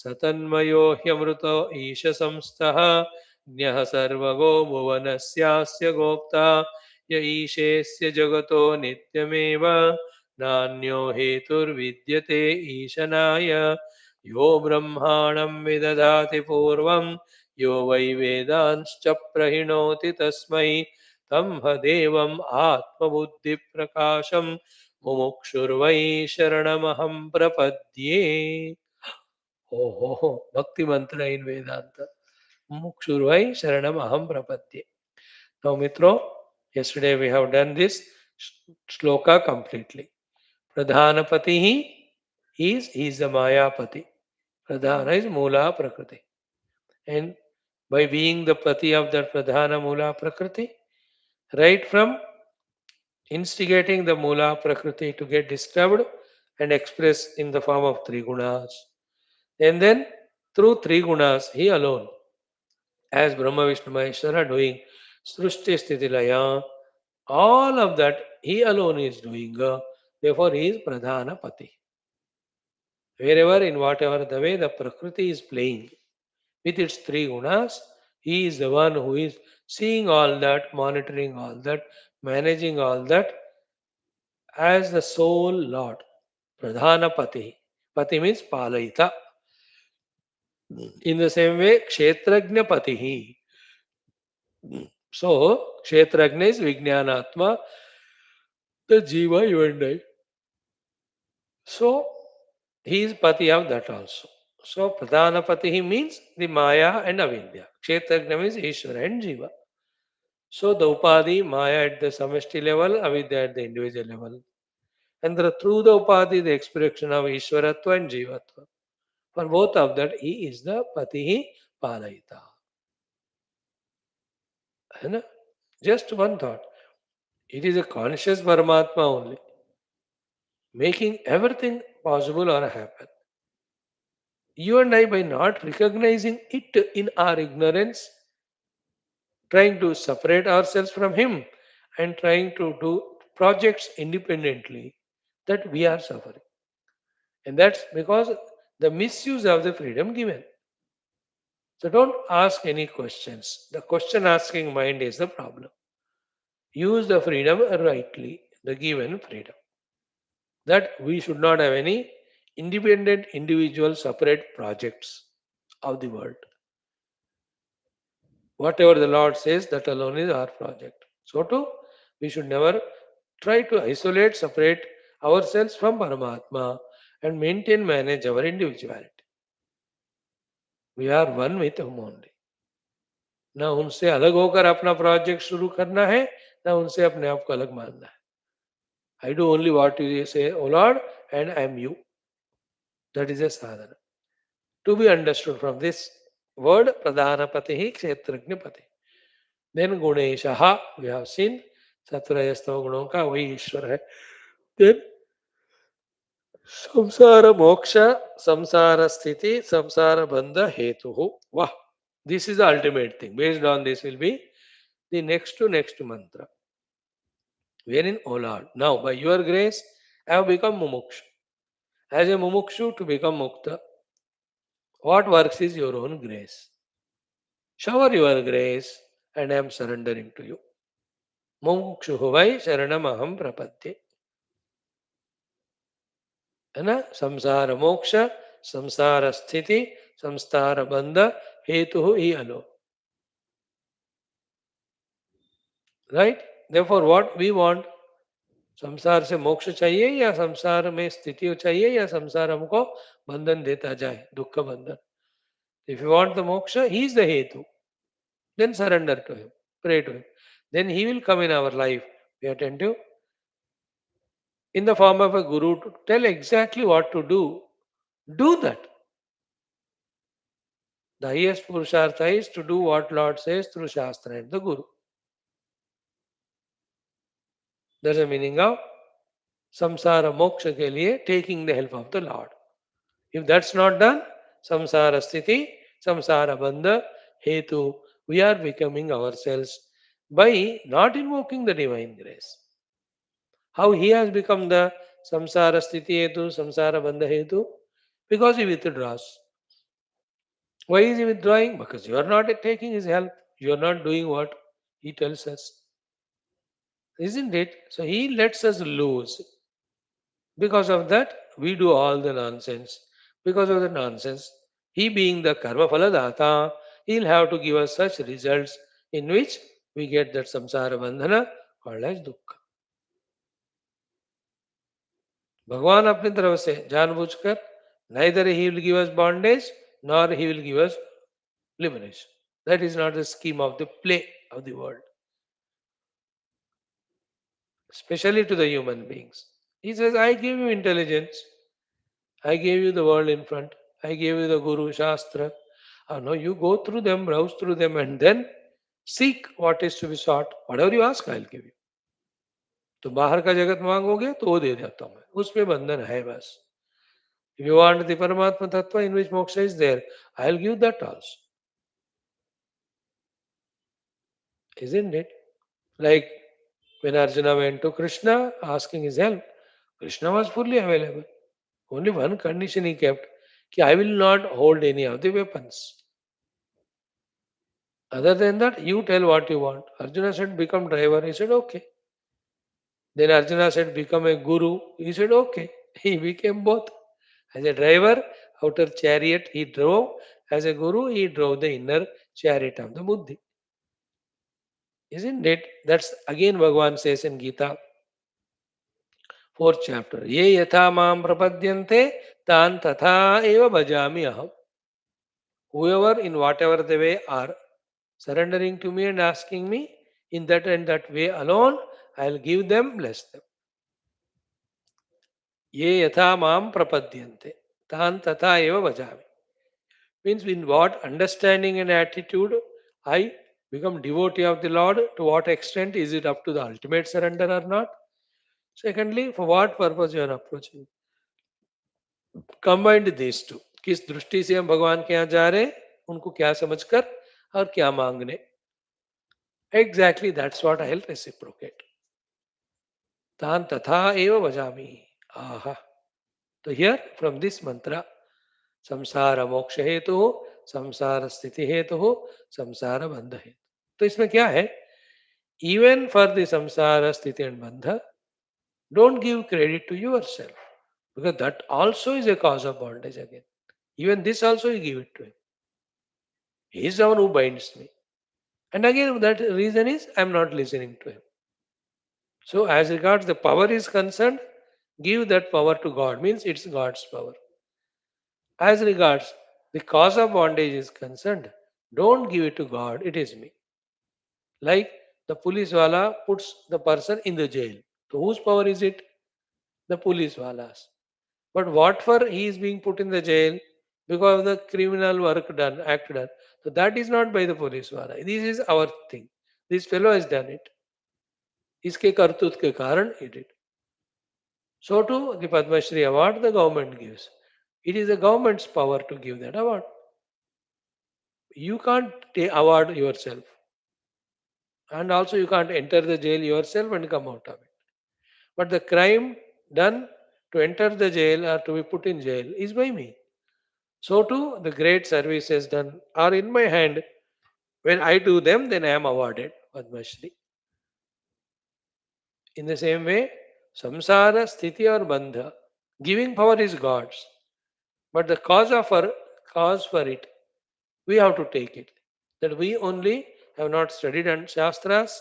सतन्मयो ह्यमृतो ईश संस्थः ज्ञः सर्वगो भुवनस्यास्य गोप्ता य ईशेस्य जगतो नित्यमेव नान्यो हेतुर्विद्यते ईशनाय यो ब्रह्माणं विदधाति पूर्वं यो वै वेदांश्च प्रहिणोति तस्मै तं देवम् आत्मबुद्धिप्रकाशं मुमुक्षुर्वै शरणमहं प्रपद्ये. Oh, Bhakti Mantra in Vedanta. Mukshurvai Sharanam Aham Prapadye. Now, Mitro, yesterday we have done this shloka completely. Pradhanapati he is the Mayapati. Pradhana is Mula Prakriti. And by being the Pati of that Pradhana Mula Prakriti, right from instigating the Mula Prakriti to get disturbed and expressed in the form of three gunas. And then through three gunas, he alone, as Brahma Vishnu Maheshwara doing Srushti Sthiti Laya, all of that he alone is doing. Therefore, he is Pradhana Pati. Wherever, in whatever the way the Prakriti is playing with its three gunas, he is the one who is seeing all that, monitoring all that, managing all that as the sole Lord. Pradhana Pati. Pati means Palayita. In the same way, Kshetrajna Patihi. So, Kshetrajna is Vijnanatma, the Jiva, you and I. So, he is Pati of that also. So, Pradhana Patihi means the Maya and Avidya. Kshetrajna means Ishvara and Jiva. So, the Upadi, Maya at the samashti level, Avidya at the individual level. And through the Upadi, the expression of Ishvaratva and Jivatva. For both of that, he is the Patihi Palayita. Just one thought. It is a conscious Paramatma only, making everything possible or happen. You and I, by not recognizing it in our ignorance, trying to separate ourselves from Him and trying to do projects independently, that we are suffering. And that's because the misuse of the freedom given. So don't ask any questions. The question asking mind is the problem. Use the freedom rightly, the given freedom. That we should not have any independent, individual, separate projects of the world. Whatever the Lord says, that alone is our project. So too, we should never try to isolate, separate ourselves from Paramatma and maintain, manage our individuality. We are one with Him only. ना उनसे अलग होकर अपना project शुरू करना है, ना उनसे अपने आप को अलग मानना है. I do only what you say, O Lord, and I am you. That is a sadhana. To be understood from this word, Pradhanapati, Kshetrajnapati. Then Guneshaha, we have seen, Satvarajastav Gunam ka वही ईश्वर है. Then Samsara Moksha, Samsara Sthiti, Samsara Bandha Hetuhu. Wow. This is the ultimate thing. Based on this will be the next to next mantra. Wherein, O Lord, now by your grace, I have become Mumukshu. As a Mumukshu to become Mukta, what works is your own grace. Shower your grace and I am surrendering to you. Mumukshu vai sharanam aham prapadye. है ना संसार मोक्ष संसार स्थिति संसार बंध हेतु ही all right therefore what we want संसार से मोक्ष चाहिए या संसार में स्थिति चाहिए या संसार हमको बंधन देता जाए दुख बंधन if you want the moksha he is the हेतु then surrender to him pray to him then he will come in our life be attentive in the form of a guru to tell exactly what to do that. The highest Purushartha is to do what Lord says through Shastra and the Guru. That's the meaning of samsara moksha ke liye taking the help of the Lord. If that's not done, samsara sthiti, samsara bandha, hetu, we are becoming ourselves by not invoking the divine grace. How he has become the samsara sthiti hetu, samsara bandha hetu? Because he withdraws. Why is he withdrawing? Because you are not taking his help. You are not doing what he tells us. Isn't it? So he lets us lose. Because of that, we do all the nonsense. Because of the nonsense, he being the karma phaladata, he'll have to give us such results in which we get that samsara bandhana called as dukkha. भगवान अपनी तरफ से जानबूझकर neither he will give us bondage nor he will give us liberation. That is not the scheme of the play of the world, especially to the human beings. He says, I give you intelligence, I gave you the world in front, I gave you the Guru Shastra. No, you go through them, browse through them, and then seek what is to be sought. Whatever you ask, I'll give you. तो बाहर का जगत मांगोगे तो वो दे देता हूं मैं, उसमें बंधन है बस. If you want the Paramatma Tattva in which moksha is there, I'll give that also. Isn't it? Like when Arjuna went to Krishna asking his help, Krishna was fully available. Only one condition he kept, कि I will not hold any of the weapons. Other than that, you tell what you want. Arjuna said, become driver. He said, okay. Then Arjuna said, become a guru. He said, okay. He became both. As a driver, outer chariot he drove. As a guru, he drove the inner chariot of the buddhi. Isn't it? That's again Bhagavan says in Gita, 4th chapter. Ye yatha mam prapadyante tan tatha eva bhajami aham. Whoever in whatever the way are surrendering to me and asking me in that and that way alone, I'll give them, bless them. Ye yatha mam prapadyante tan tatha eva bhajami. Means in what understanding and attitude I become devotee of the Lord, to what extent is it up to the ultimate surrender or not? Secondly, for what purpose you are approaching? Combined these two. किस दृष्टि से हम भगवान के यहाँ जा रहे हैं, उनको क्या समझकर और क्या मांगने. Exactly, that's what I'll reciprocate. तान तथा एव भजामि. Aha. So here from this mantra, samsara moksha hetu, samsara sthiti hetu, samsara bandha hetu. तो इसमें क्या है? Even for the samsara sthiti and bandha, don't give credit to yourself, because that also is a cause of bondage again. Even this also you give it to him. He is the one who binds me. And again, that reason is I am not listening to him. So, as regards the power is concerned, give that power to God, means it's God's power. As regards the cause of bondage is concerned, don't give it to God, it is me. Like the police wala puts the person in the jail. So, whose power is it? The police wala's. But what for he is being put in the jail? Because of the criminal work done, act done. So that is not by the police wala. This is our thing. This fellow has done it. इसके करतूत के कारण he did. So too the Padma Shri award the government gives. It is the government's power to give that award. You can't award yourself. And also you can't enter the jail yourself and come out of it. But the crime done to enter the jail or to be put in jail is by me. So too, the great services done are in my hand. When I do them, then I am awarded Padma Shri. In the same way, samsara, sthiti or bandha, giving power is God's. But the cause for it, we have to take it. That we only have not studied and Shastras,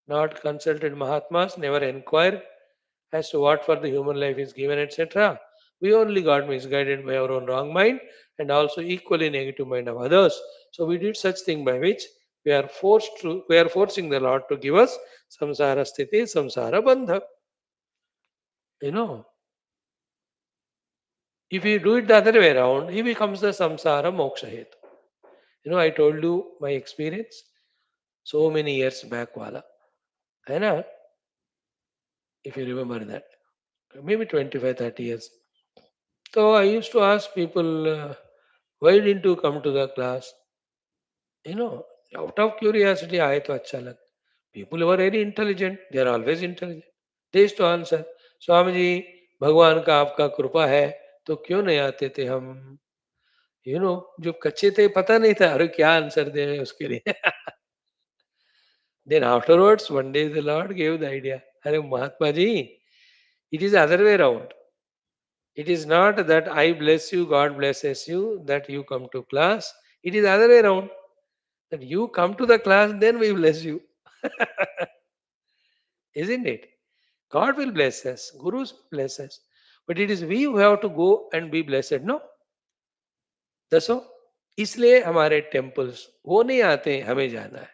not consulted Mahatmas, never inquired as to what for the human life is given, etc. We only got misguided by our own wrong mind and also equally negative mind of others. So we did such thing by which we are forcing the Lord to give us samsara sthiti, samsara bandha. You know, if you do it the other way around, he becomes the samsara moksha hetu. You know, I told you my experience so many years back, wala. Hai na? If you remember that. maybe 25, 30 years. So I used to ask people, why didn't you come to the class? You know, out of curiosity, आए तो अच्छा लगा. People were very intelligent. They are always intelligent. They used to answer, Swami ji, भगवान का आपका कृपा है, तो क्यों नहीं आते थे हम? जो कच्चे थे पता नहीं था, अरे क्या आंसर दे रहे हैं उसके लिए. Then afterwards, one day the Lord gave the idea. अरे Mahatma ji, it is other way around. It is not that I bless you, God blesses you, that you come to class. It is other way around. That you come to the class, then we bless you. Isn't it? God will bless us, Gurus will bless us. But it is we who have to go and be blessed, no? दसो इसलिए हमारे temples वो नहीं आते हैं, हमें जाना है.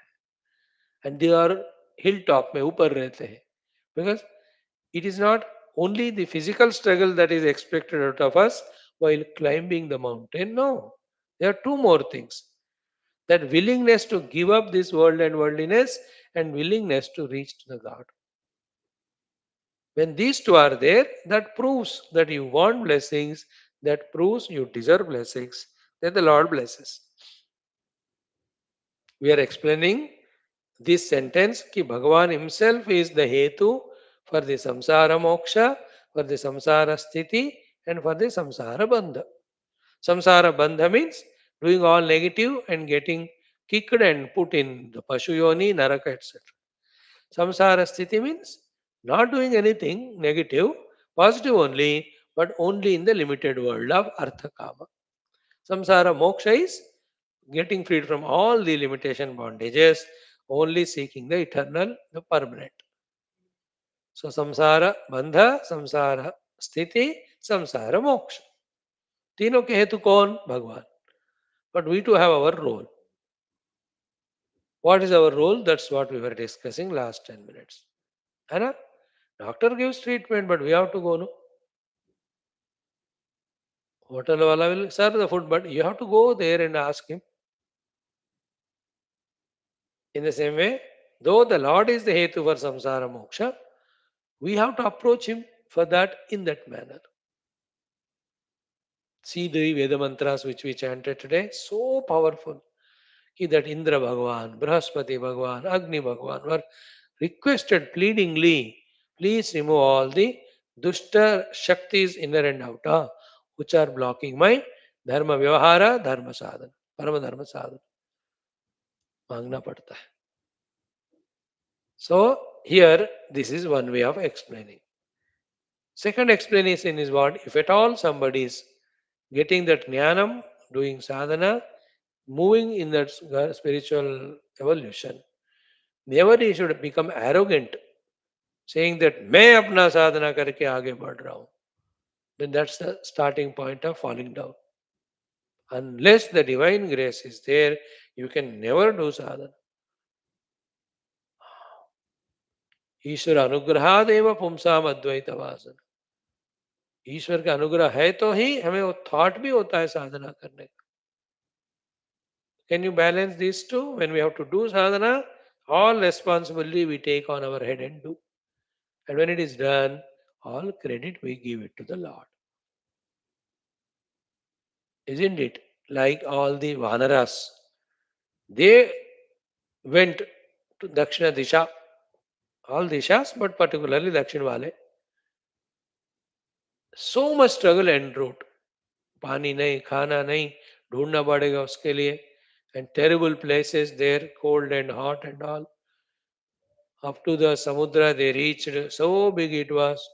And they are hill top में ऊपर रहते हैं. Because it is not only the physical struggle that is expected out of us while climbing the mountain. No, there are two more things: that willingness to give up this world and worldliness, and willingness to reach to the God. When these two are there, that proves that you want blessings, that proves you deserve blessings, that the Lord blesses. We are explaining this sentence ki Bhagavan himself is the hetu for the samsara moksha, for the samsara sthiti, and for the samsara bandha. Samsara bandha means doing all negative and getting kicked and put in the pashu yoni, naraka, etc. Samsara sthiti means not doing anything negative, positive only, but only in the limited world of artha kama. Samsara moksha is getting freed from all the limitation bondages, only seeking the eternal, the permanent. So samsara bandha, samsara sthiti, samsara moksha. तीनों के हेतु कौन? भगवान. But we too have our role. What is our role? That's what we were discussing last 10 minutes. है ना? Doctor gives treatment, but we have to go, no? Hotel wala will serve the food, but you have to go there and ask him. In the same way, though the Lord is the hetu for samsara moksha, we have to approach him for that in that manner. See the Veda mantras which we chanted today, so powerful. That Indra Bhagavan, Brahaspati Bhagavan, Agni Bhagavan were requested pleadingly, please remove all the dushta shaktis inner and outer, which are blocking my dharma vyavahara, dharma sadhana, parama dharma sadhana. मांगना पड़ता है. So here this is one way of explaining. Second explanation is what? If at all somebody is getting that jnanam, doing sadhana, moving in that spiritual evolution, never he should become arrogant, saying that मैं अपना साधना करके आगे बढ़ रहा हूँ. Then that's the starting point of falling down. Unless the divine grace is there, you can never do sadhana. ईश्वर अनुग्रहादेव पुंसाम अद्वैत वासना. ईश्वर का अनुग्रह है तो ही हमें वो थॉट भी होता है साधना करने का. Can you balance these two? When we have to do sadhana, all responsibility we take on our head and do. And when it is done, all credit we give it to the Lord. Isn't it? Like all the Vanaras, they went to Dakshina Disha, all Dishas, but particularly Dakshin Wale. So much struggle and route. पानी नहीं, खाना नहीं, ढूंढना पड़ेगा उसके लिए. And terrible places there, cold and hot and all. Up to the Samudra they reached, so big it was.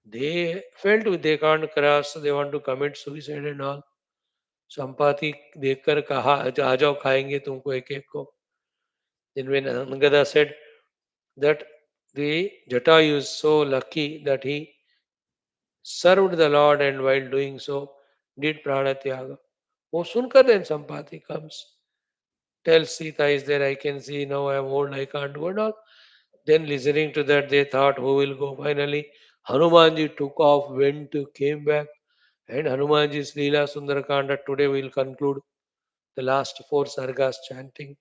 They felt they can't cross, so they want to commit suicide and all. Sampati देखकर कहा आ जाओ खाएंगे तुमको एक एक को. Then when Angada said that the Jatayu is so lucky that he served the Lord and while doing so did pranatyaga. वो सुनकर then Sampati comes, tells Sita is there, I can see now I am old, I can't go and all. Then listening to that they thought who will go. Finally Hanumanji took off, went, came back, and Hanumanji's Leela Sundarakanda today we will conclude the last four sargas chanting.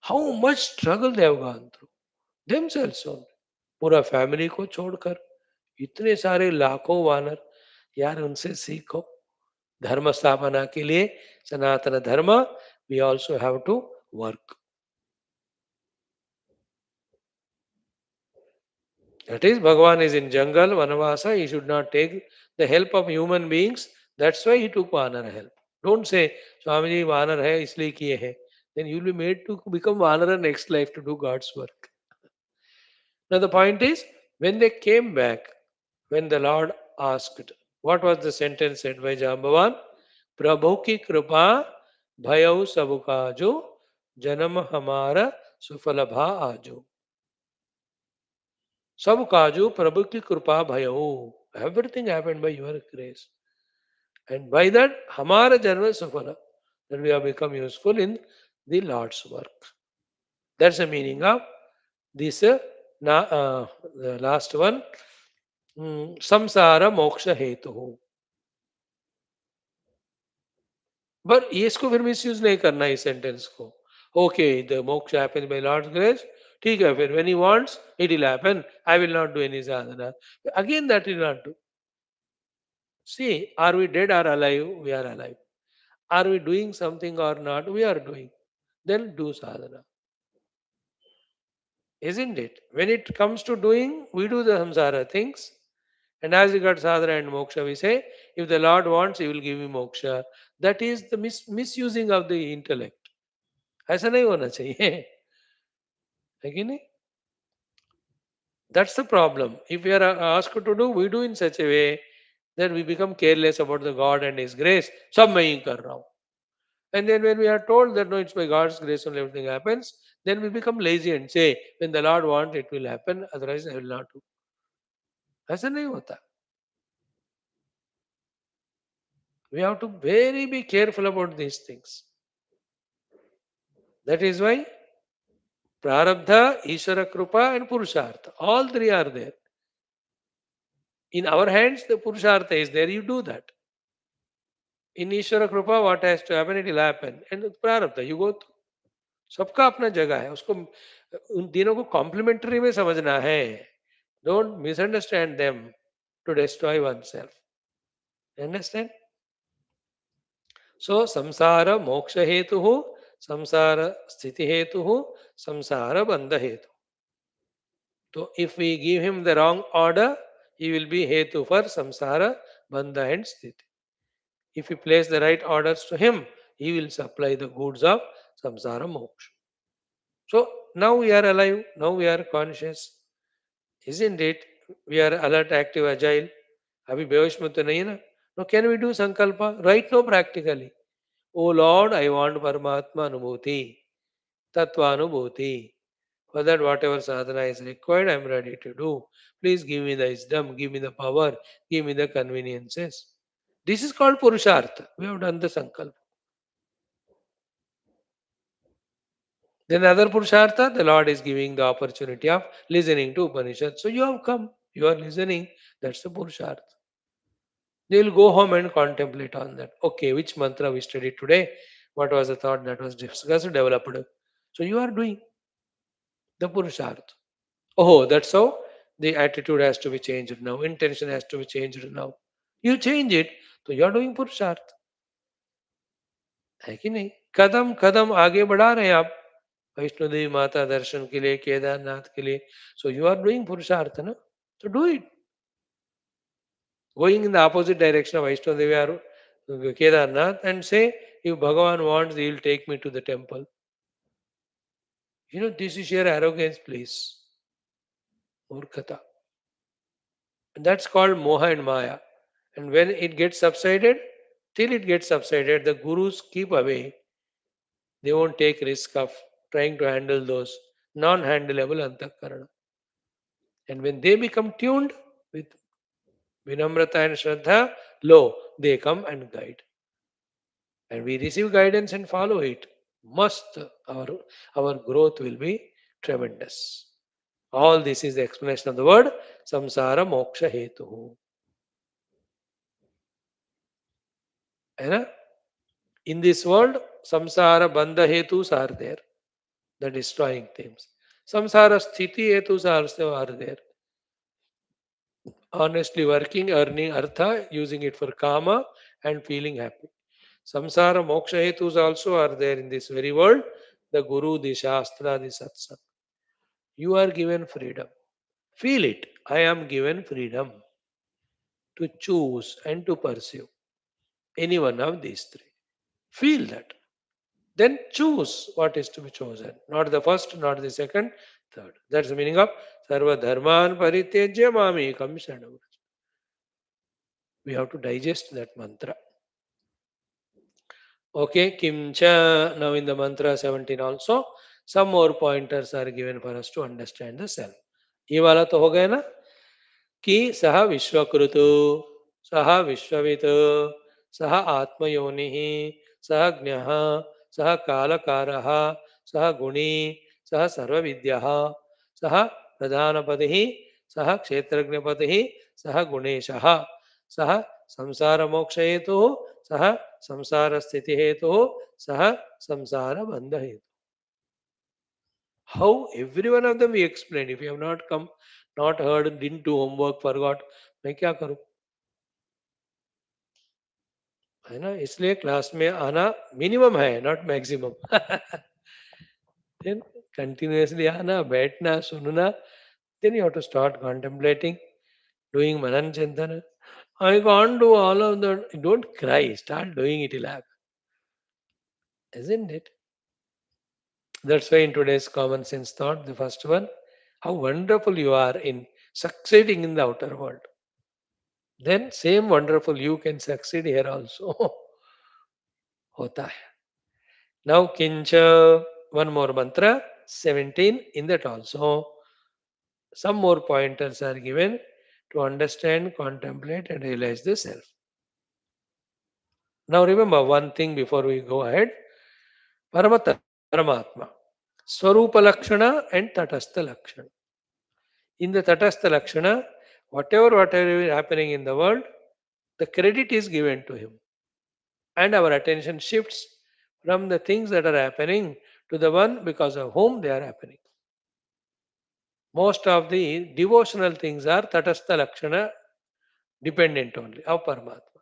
How much struggle they have gone through themselves only. पूरा family को छोड़कर इतने सारे लाखों वानर, यार उनसे सीखो धर्म स्थापना के लिए, Sanatan Dharma, we also have to work. That is, Bhagavan is in jungle, Vanavasa, he should not take the help of human beings. That's why he took Vanar help. Don't say, Swamiji, Vanar hai, isliye kiye hai. Then you will be made to become Vanara next life to do God's work. Now the point is, when they came back, when the Lord asked, what was the sentence said by Jambavan? Prabhu ki kripa bhayau sabukajo janam hamara sufalabha ajo. Sab kaju Prabhu ki kripa bhayo. Everything happened by your grace. And by that, hamara janma sufala. That we have become useful in the Lord's work. That's the meaning of this, the last one. Samsara moksha hetu. But इसको फिर misuse नहीं करना इस sentence को. Okay the मोक्ष happens bye Lord's grace. ठीक है फिर when he wants it will happen. I will not do any Sadhana. Again that will not do. See, are we dead or alive? We are alive. Are we doing something or not? We are doing. Then do sadhana. Isn't it? When it comes to doing, we do the samsara things. And as regards sadhana and moksha, we say, if the Lord wants, He will give me moksha. That is the misusing of the intellect. ऐसा नहीं होना चाहिए है कि नहीं. That's the problem. If we are asked to do, we do in such a way that we become careless about the God and His grace. सब मैं ही कर रहा हूँ. And then when we are told that no, it's by God's grace only everything happens, then we become lazy and say, when the Lord wants, it will happen, otherwise I will not do. ऐसा नहीं होता. We have to very be careful about these things. That is why Prarabdha, Ishvara Krupa and Purushartha, all three are there. In our hands, the Purushartha is there, you do that. In Ishvara Krupa, what has to happen, it will happen. And Prarabdha, you go through. सबका अपना जगह है, उसको उन तीनों को complementary में समझना है. Don't misunderstand them to destroy oneself. Understand? So, samsara moksha hetu, samsara sthiti hetu, samsara bandha hetu. So, if we give him the wrong order, he will be hetu for samsara, bandha and sthiti. If we place the right orders to him, he will supply the goods of samsara moksha. So, now we are alive, now we are conscious. Isn't it? We are alert, active, agile. अभी बेहोश में तो नहीं है ना. Now can we do sankalpa? Right now practically. Oh Lord, I want Paramatma Anubhuti, Tattva Anubhuti. For that whatever sadhana is required, I am ready to do. Please give me the wisdom, give me the power, give me the conveniences. This is called Purushartha. We have done the sankalpa. Then other Purushartha, the Lord is giving the opportunity of listening to Upanishad. So you have come, you are listening. That's the Purushartha. They will go home and contemplate on that. Okay, which mantra we studied today? What was the thought that was discussed, developed? So you are doing the Purushartha. Oh, that's how the attitude has to be changed now. Intention has to be changed now. You change it, so you are doing Purushartha. है कि नहीं? कदम कदम आगे बढ़ा रहे हैं आप वैष्णो देवी माता दर्शन के लिए, केदारनाथ के लिए. So you are doing Purushartha, no? So do it. Going in the opposite direction of Vaishno Devi or Kedarnath and say, if Bhagavan wants, he will take me to the temple. You know, this is sheer arrogance, please. Murkhata. And that's called Moha and Maya. And when it gets subsided, till it gets subsided, the gurus keep away. They won't take risk of trying to handle those non-handleable antakarana. And when they become tuned with Vinamrata and Shraddha, lo, they come and guide. And we receive guidance and follow it. Must our growth will be tremendous. All this is the explanation of the word samsara moksha hetu. And in this world, samsara bandha hetus are there, the destroying things. Samsara sthiti hetus are there. Honestly working, earning artha, using it for karma, and feeling happy. Samsara moksha hetus also are there in this very world. The Guru, the Shastra, the Satsang. You are given freedom. Feel it. I am given freedom to choose and to pursue any one of these three. Feel that. Then choose what is to be chosen. Not the first, not the second, third. That's the meaning of Sarva Dharman Paritejya Mami Kam Sharanam. We have to digest that mantra. Okay, Kimcha. Now in the mantra 17 also, some more pointers are given for us to understand the self. ये वाला तो हो गया ना कि सह विश्वकृतु सह विश्ववित् सह आत्मयोनि सह ज्ञः सह कालकारः सह गुणी सह सर्वविद्यः सह प्रधानपतिः सह क्षेत्रज्ञपतिः सह गुणेशः सह संसारमोक्षहेतुः सह संसारस्थितिहेतुः सह संसारबन्धहेतुः. How every one of them we explained. If you have not come, not heard, didn't do homework, forgot, मैं क्या करूं? है ना, इसलिए क्लास में आना मिनिमम है, नॉट मैक्सिमम. Then continuously आना, बैठना, सुनना. Then you have to start contemplating, doing manan chintana. I can't do all of that. Don't cry. Start doing it, you'll have. Isn't it? That's why in today's common sense thought, the first one, how wonderful you are in succeeding in the outer world. Then same wonderful you can succeed here also. होता है. Now kincha, one more mantra 17, in that also some more pointers are given to understand, contemplate and realize the self. Now remember one thing before we go ahead. Paramatma, Swarupa Lakshana and Tatastha Lakshana. In the Tatastha Lakshana, whatever is happening in the world, the credit is given to him. And our attention shifts from the things that are happening to the one because of whom they are happening. Most of the devotional things are Tatastha Lakshana dependent only of Paramatma.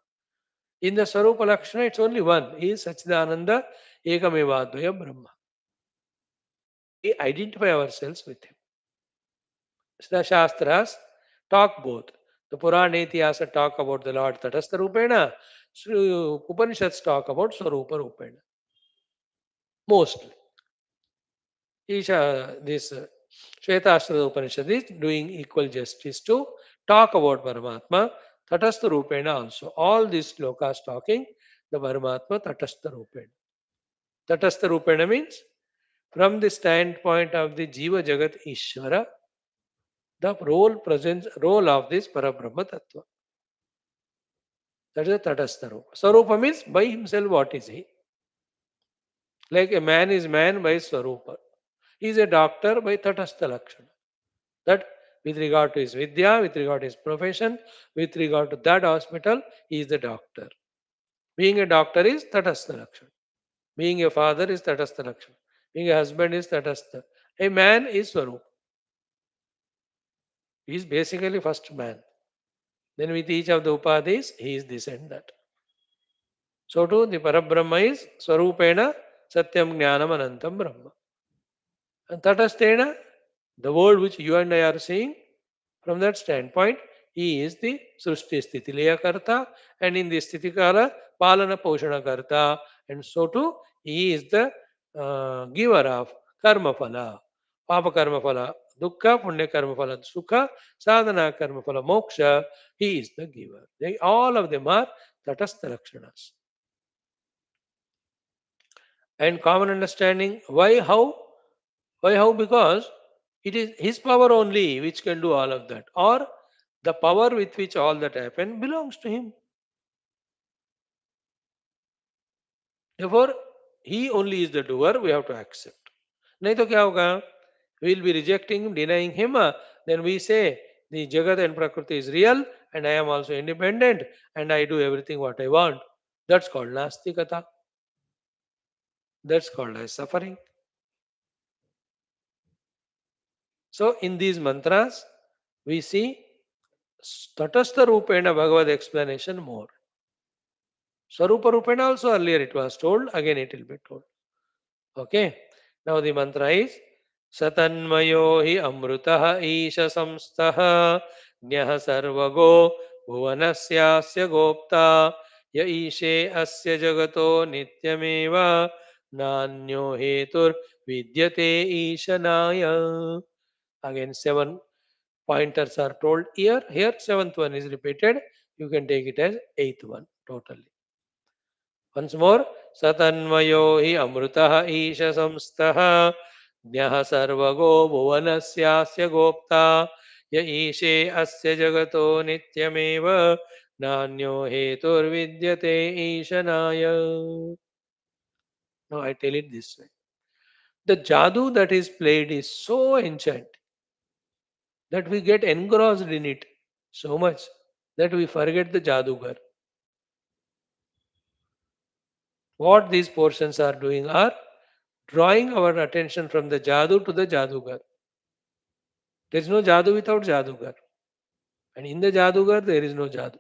In the Sarupa Lakshana, it's only one. He is Sachidananda Ekamevadvaya Brahma. We identify ourselves with him. The Shastras talk both. The Purana Itihasa talk about the Lord Tatastha Rupena. Upanishads talk about Swarupa Rupena. Mostly. This Shwethashwathara Upanishad is doing equal justice to talk about Paramatma, Tatastha Rupena also. All these slokas talking the Paramatma Tatastha Rupena. Tatastha Rupena means from the standpoint of the Jiva Jagat Ishvara, the role of this Parabrahma Tattva. That is the Tatastha Rupa. Swarupa means by himself what is he? Like a man is man by Swarupa. He is a doctor by Tatastha Lakshana. That with regard to his Vidya, with regard to his profession, with regard to that hospital, he is the doctor. Being a doctor is Tatastha Lakshana. Being a father is Tatastha Lakshana. Being a husband is Tatastha. A man is Swarupa. He is basically first man. Then with each of the upadhis, he is this and that. So too, the Parabrahma is Swarupena Satyam Jnanam Anantam Brahma. And Tatastena, the world which you and I are seeing, from that standpoint, he is the Srushti Sthiti Laya Karta, and in the Sthiti Kala, Palana Poshana Karta, and so too, he is the giver of Karma Phala, Papa Karma Phala, Dukkha, Punya Karma Phala, Sukha, Sadhana Karma Phala, Moksha, he is the giver. All of them are Tatastha Lakshanas. And common understanding, why how? Because it is his power only which can do all of that, or the power with which all that happen belongs to him. Therefore, he only is the doer, we have to accept. नहीं तो क्या होगा? We will be rejecting him, denying him. Then we say the Jagat and Prakriti is real and I am also independent and I do everything what I want. That's called Nastikata. That's called as suffering. So in these mantras, we see Tatastha Rupena Bhagavad explanation more. Swarupa Rupena also earlier it was told, again it will be told. Okay. Now the mantra is Satanmayo hi amrutaha isha samstaha Nyaha sarvago bhuvanasya gopta Ya ishe asya jagato nityameva Nanyo hetur vidyate ishanaya. Again, 7 pointers are told here. Here, seventh one is repeated. You can take it as eighth one totally. Once more, Satanmayo hi amrutah isha samstah Nyaha sarvago bhuvanasya gopta Ya ishe asya jagato nityameva Nanyo hetur vidyate ishanaya. Now I tell it this way. The jadoo that is played is so enchanting that we get engrossed in it so much that we forget the jadugar. What these portions are doing are drawing our attention from the jadu to the jadugar. There is no jadu without jadugar. And in the jadugar, there is no jadu.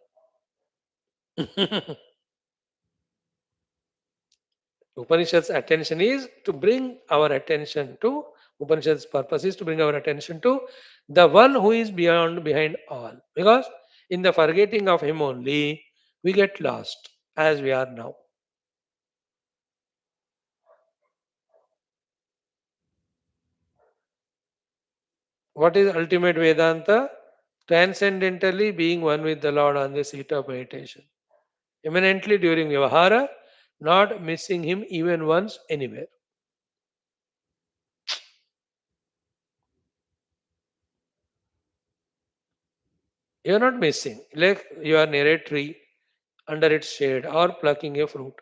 Upanishad's attention is to bring our attention to, Upanishad's purpose is to bring our attention to the one who is beyond, behind all. Because in the forgetting of him only, we get lost as we are now. What is ultimate Vedanta? Transcendentally being one with the Lord on the seat of meditation. Imminently during Vyavahara, not missing him even once anywhere. You are not missing. Like you are near a tree under its shade or plucking a fruit.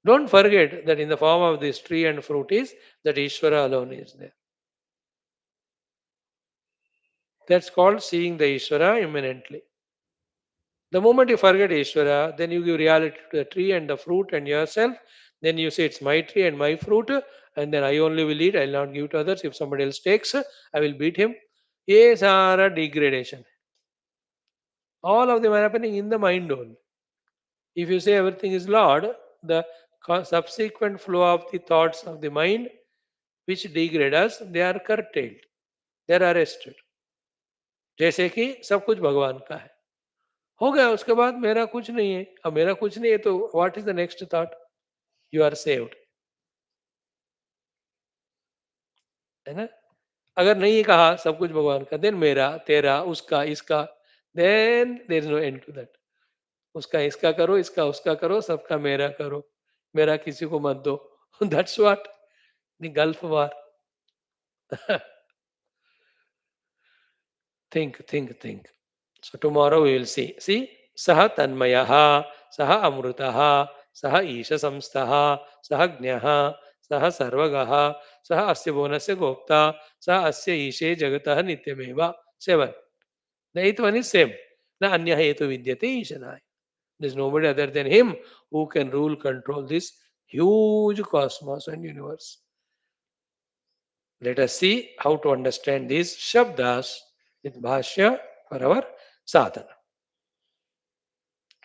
Don't forget that in the form of this tree and fruit is that Ishvara alone is there. That's called seeing the Ishvara imminently. The moment you forget Ishvara, then you give reality to the tree and the fruit and yourself. Then you say it's my tree and my fruit, and then I only will eat, I will not give to others. If somebody else takes, I will beat him. Yes, are a degradation. All of them are happening in the mind only. If you say everything is Lord, the subsequent flow of the thoughts of the mind which degrade us, they are curtailed, they are arrested. जैसे कि सब कुछ भगवान का है, हो गया, उसके बाद मेरा कुछ नहीं है. अब मेरा कुछ नहीं है तो what is the next thought? You are saved, है ना? अगर नहीं कहा सब कुछ भगवान का, देन मेरा, तेरा, उसका, इसका, then there is no end to that. उसका इसका करो, इसका उसका करो, सबका मेरा करो, मेरा किसी को मत दो. That's what the gulf war. think. So tomorrow we will see. See, Saha Tanmayaha, Saha Amrutaha, Saha Isha Samstaha, Saha Gnyaha, Saha Sarvagaha, Saha Asya Bonasya Gopta, Saha Asya Ishe Jagataha Nityameva. 7. The eighth one is same. Na Anya Hetu Vidyate Ishanaya. There is nobody other than him who can rule, control this huge cosmos and universe. Let us see how to understand these Shabdas with Bhashya for our sadhana.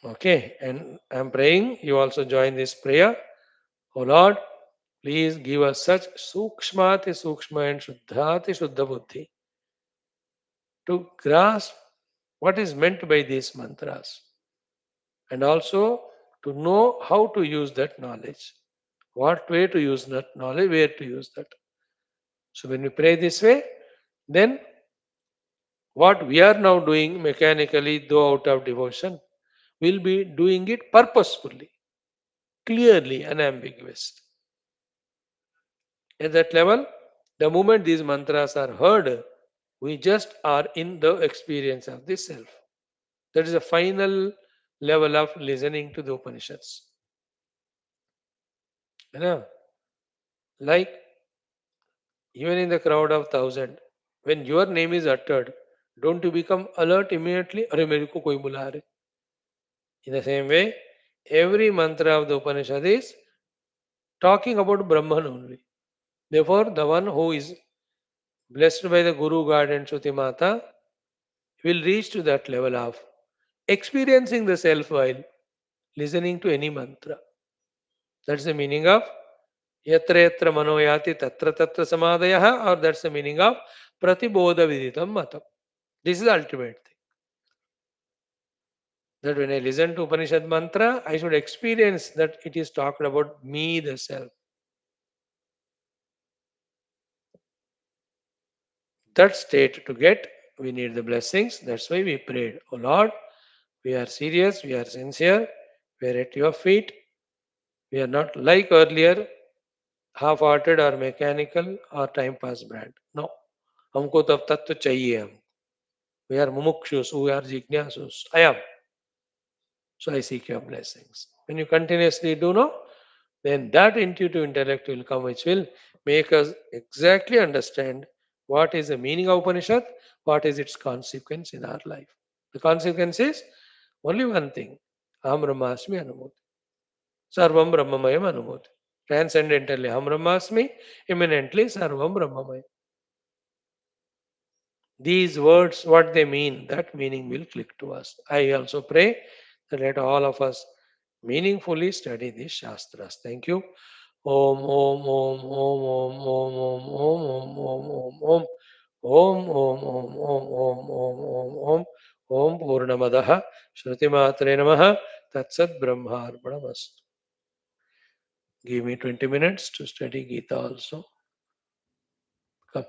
Okay, and I'm praying you also join this prayer. Oh Lord, please give us such sukshmati sukshma and shuddhati shuddha buddhi to grasp what is meant by these mantras and also to know how to use that knowledge. What way to use that knowledge, where to use that. So when we pray this way, then what we are now doing mechanically, though out of devotion, we'll be doing it purposefully, clearly, unambiguous. At that level, the moment these mantras are heard, we just are in the experience of the self. That is the final level of listening to the Upanishads. You know, like even in the crowd of thousand, when your name is uttered, don't you become alert immediately? Arey mere ko koi bula rahe. In the same way, every mantra of the Upanishad is talking about Brahman only. Therefore, the one who is blessed by the Guru, God, and Shruti Mata will reach to that level of experiencing the self while listening to any mantra. That's the meaning of yatra yatra manoyati tatra tatra samadaya, or that's the meaning of pratibodha viditam matam. This is the ultimate thing. That when I listen to Upanishad mantra, I should experience that it is talked about me, the self. That state to get, we need the blessings. That's why we prayed. Oh Lord, we are serious, we are sincere, we are at your feet. We are not like earlier, half-hearted or mechanical or time pass brand. No. हमको तब तत्व चाहिए हम. We are mumukshus, we are jignasus. I am. So I seek your blessings. When you continuously do no, then that intuitive intellect will come, which will make us exactly understand what is the meaning of Upanishad, what is its consequence in our life. The consequence is only one thing. Aham Brahmasmi Anumoti. Sarvam Brahmamayam Anumoti. Transcendentally Aham Brahmasmi, immanently Sarvam Brahmamayam. These words, what they mean, that meaning will click to us. I also pray that let all of us meaningfully study these Shastras. Thank you. Om Om Om Om Om Om Om Om Om Om Om Om Om Om Om Om Om Om Om Purnamadaha Shrutimatre Namaha Tatsat Brahmarpanamastu. Give me 20 minutes to study Gita also. Come.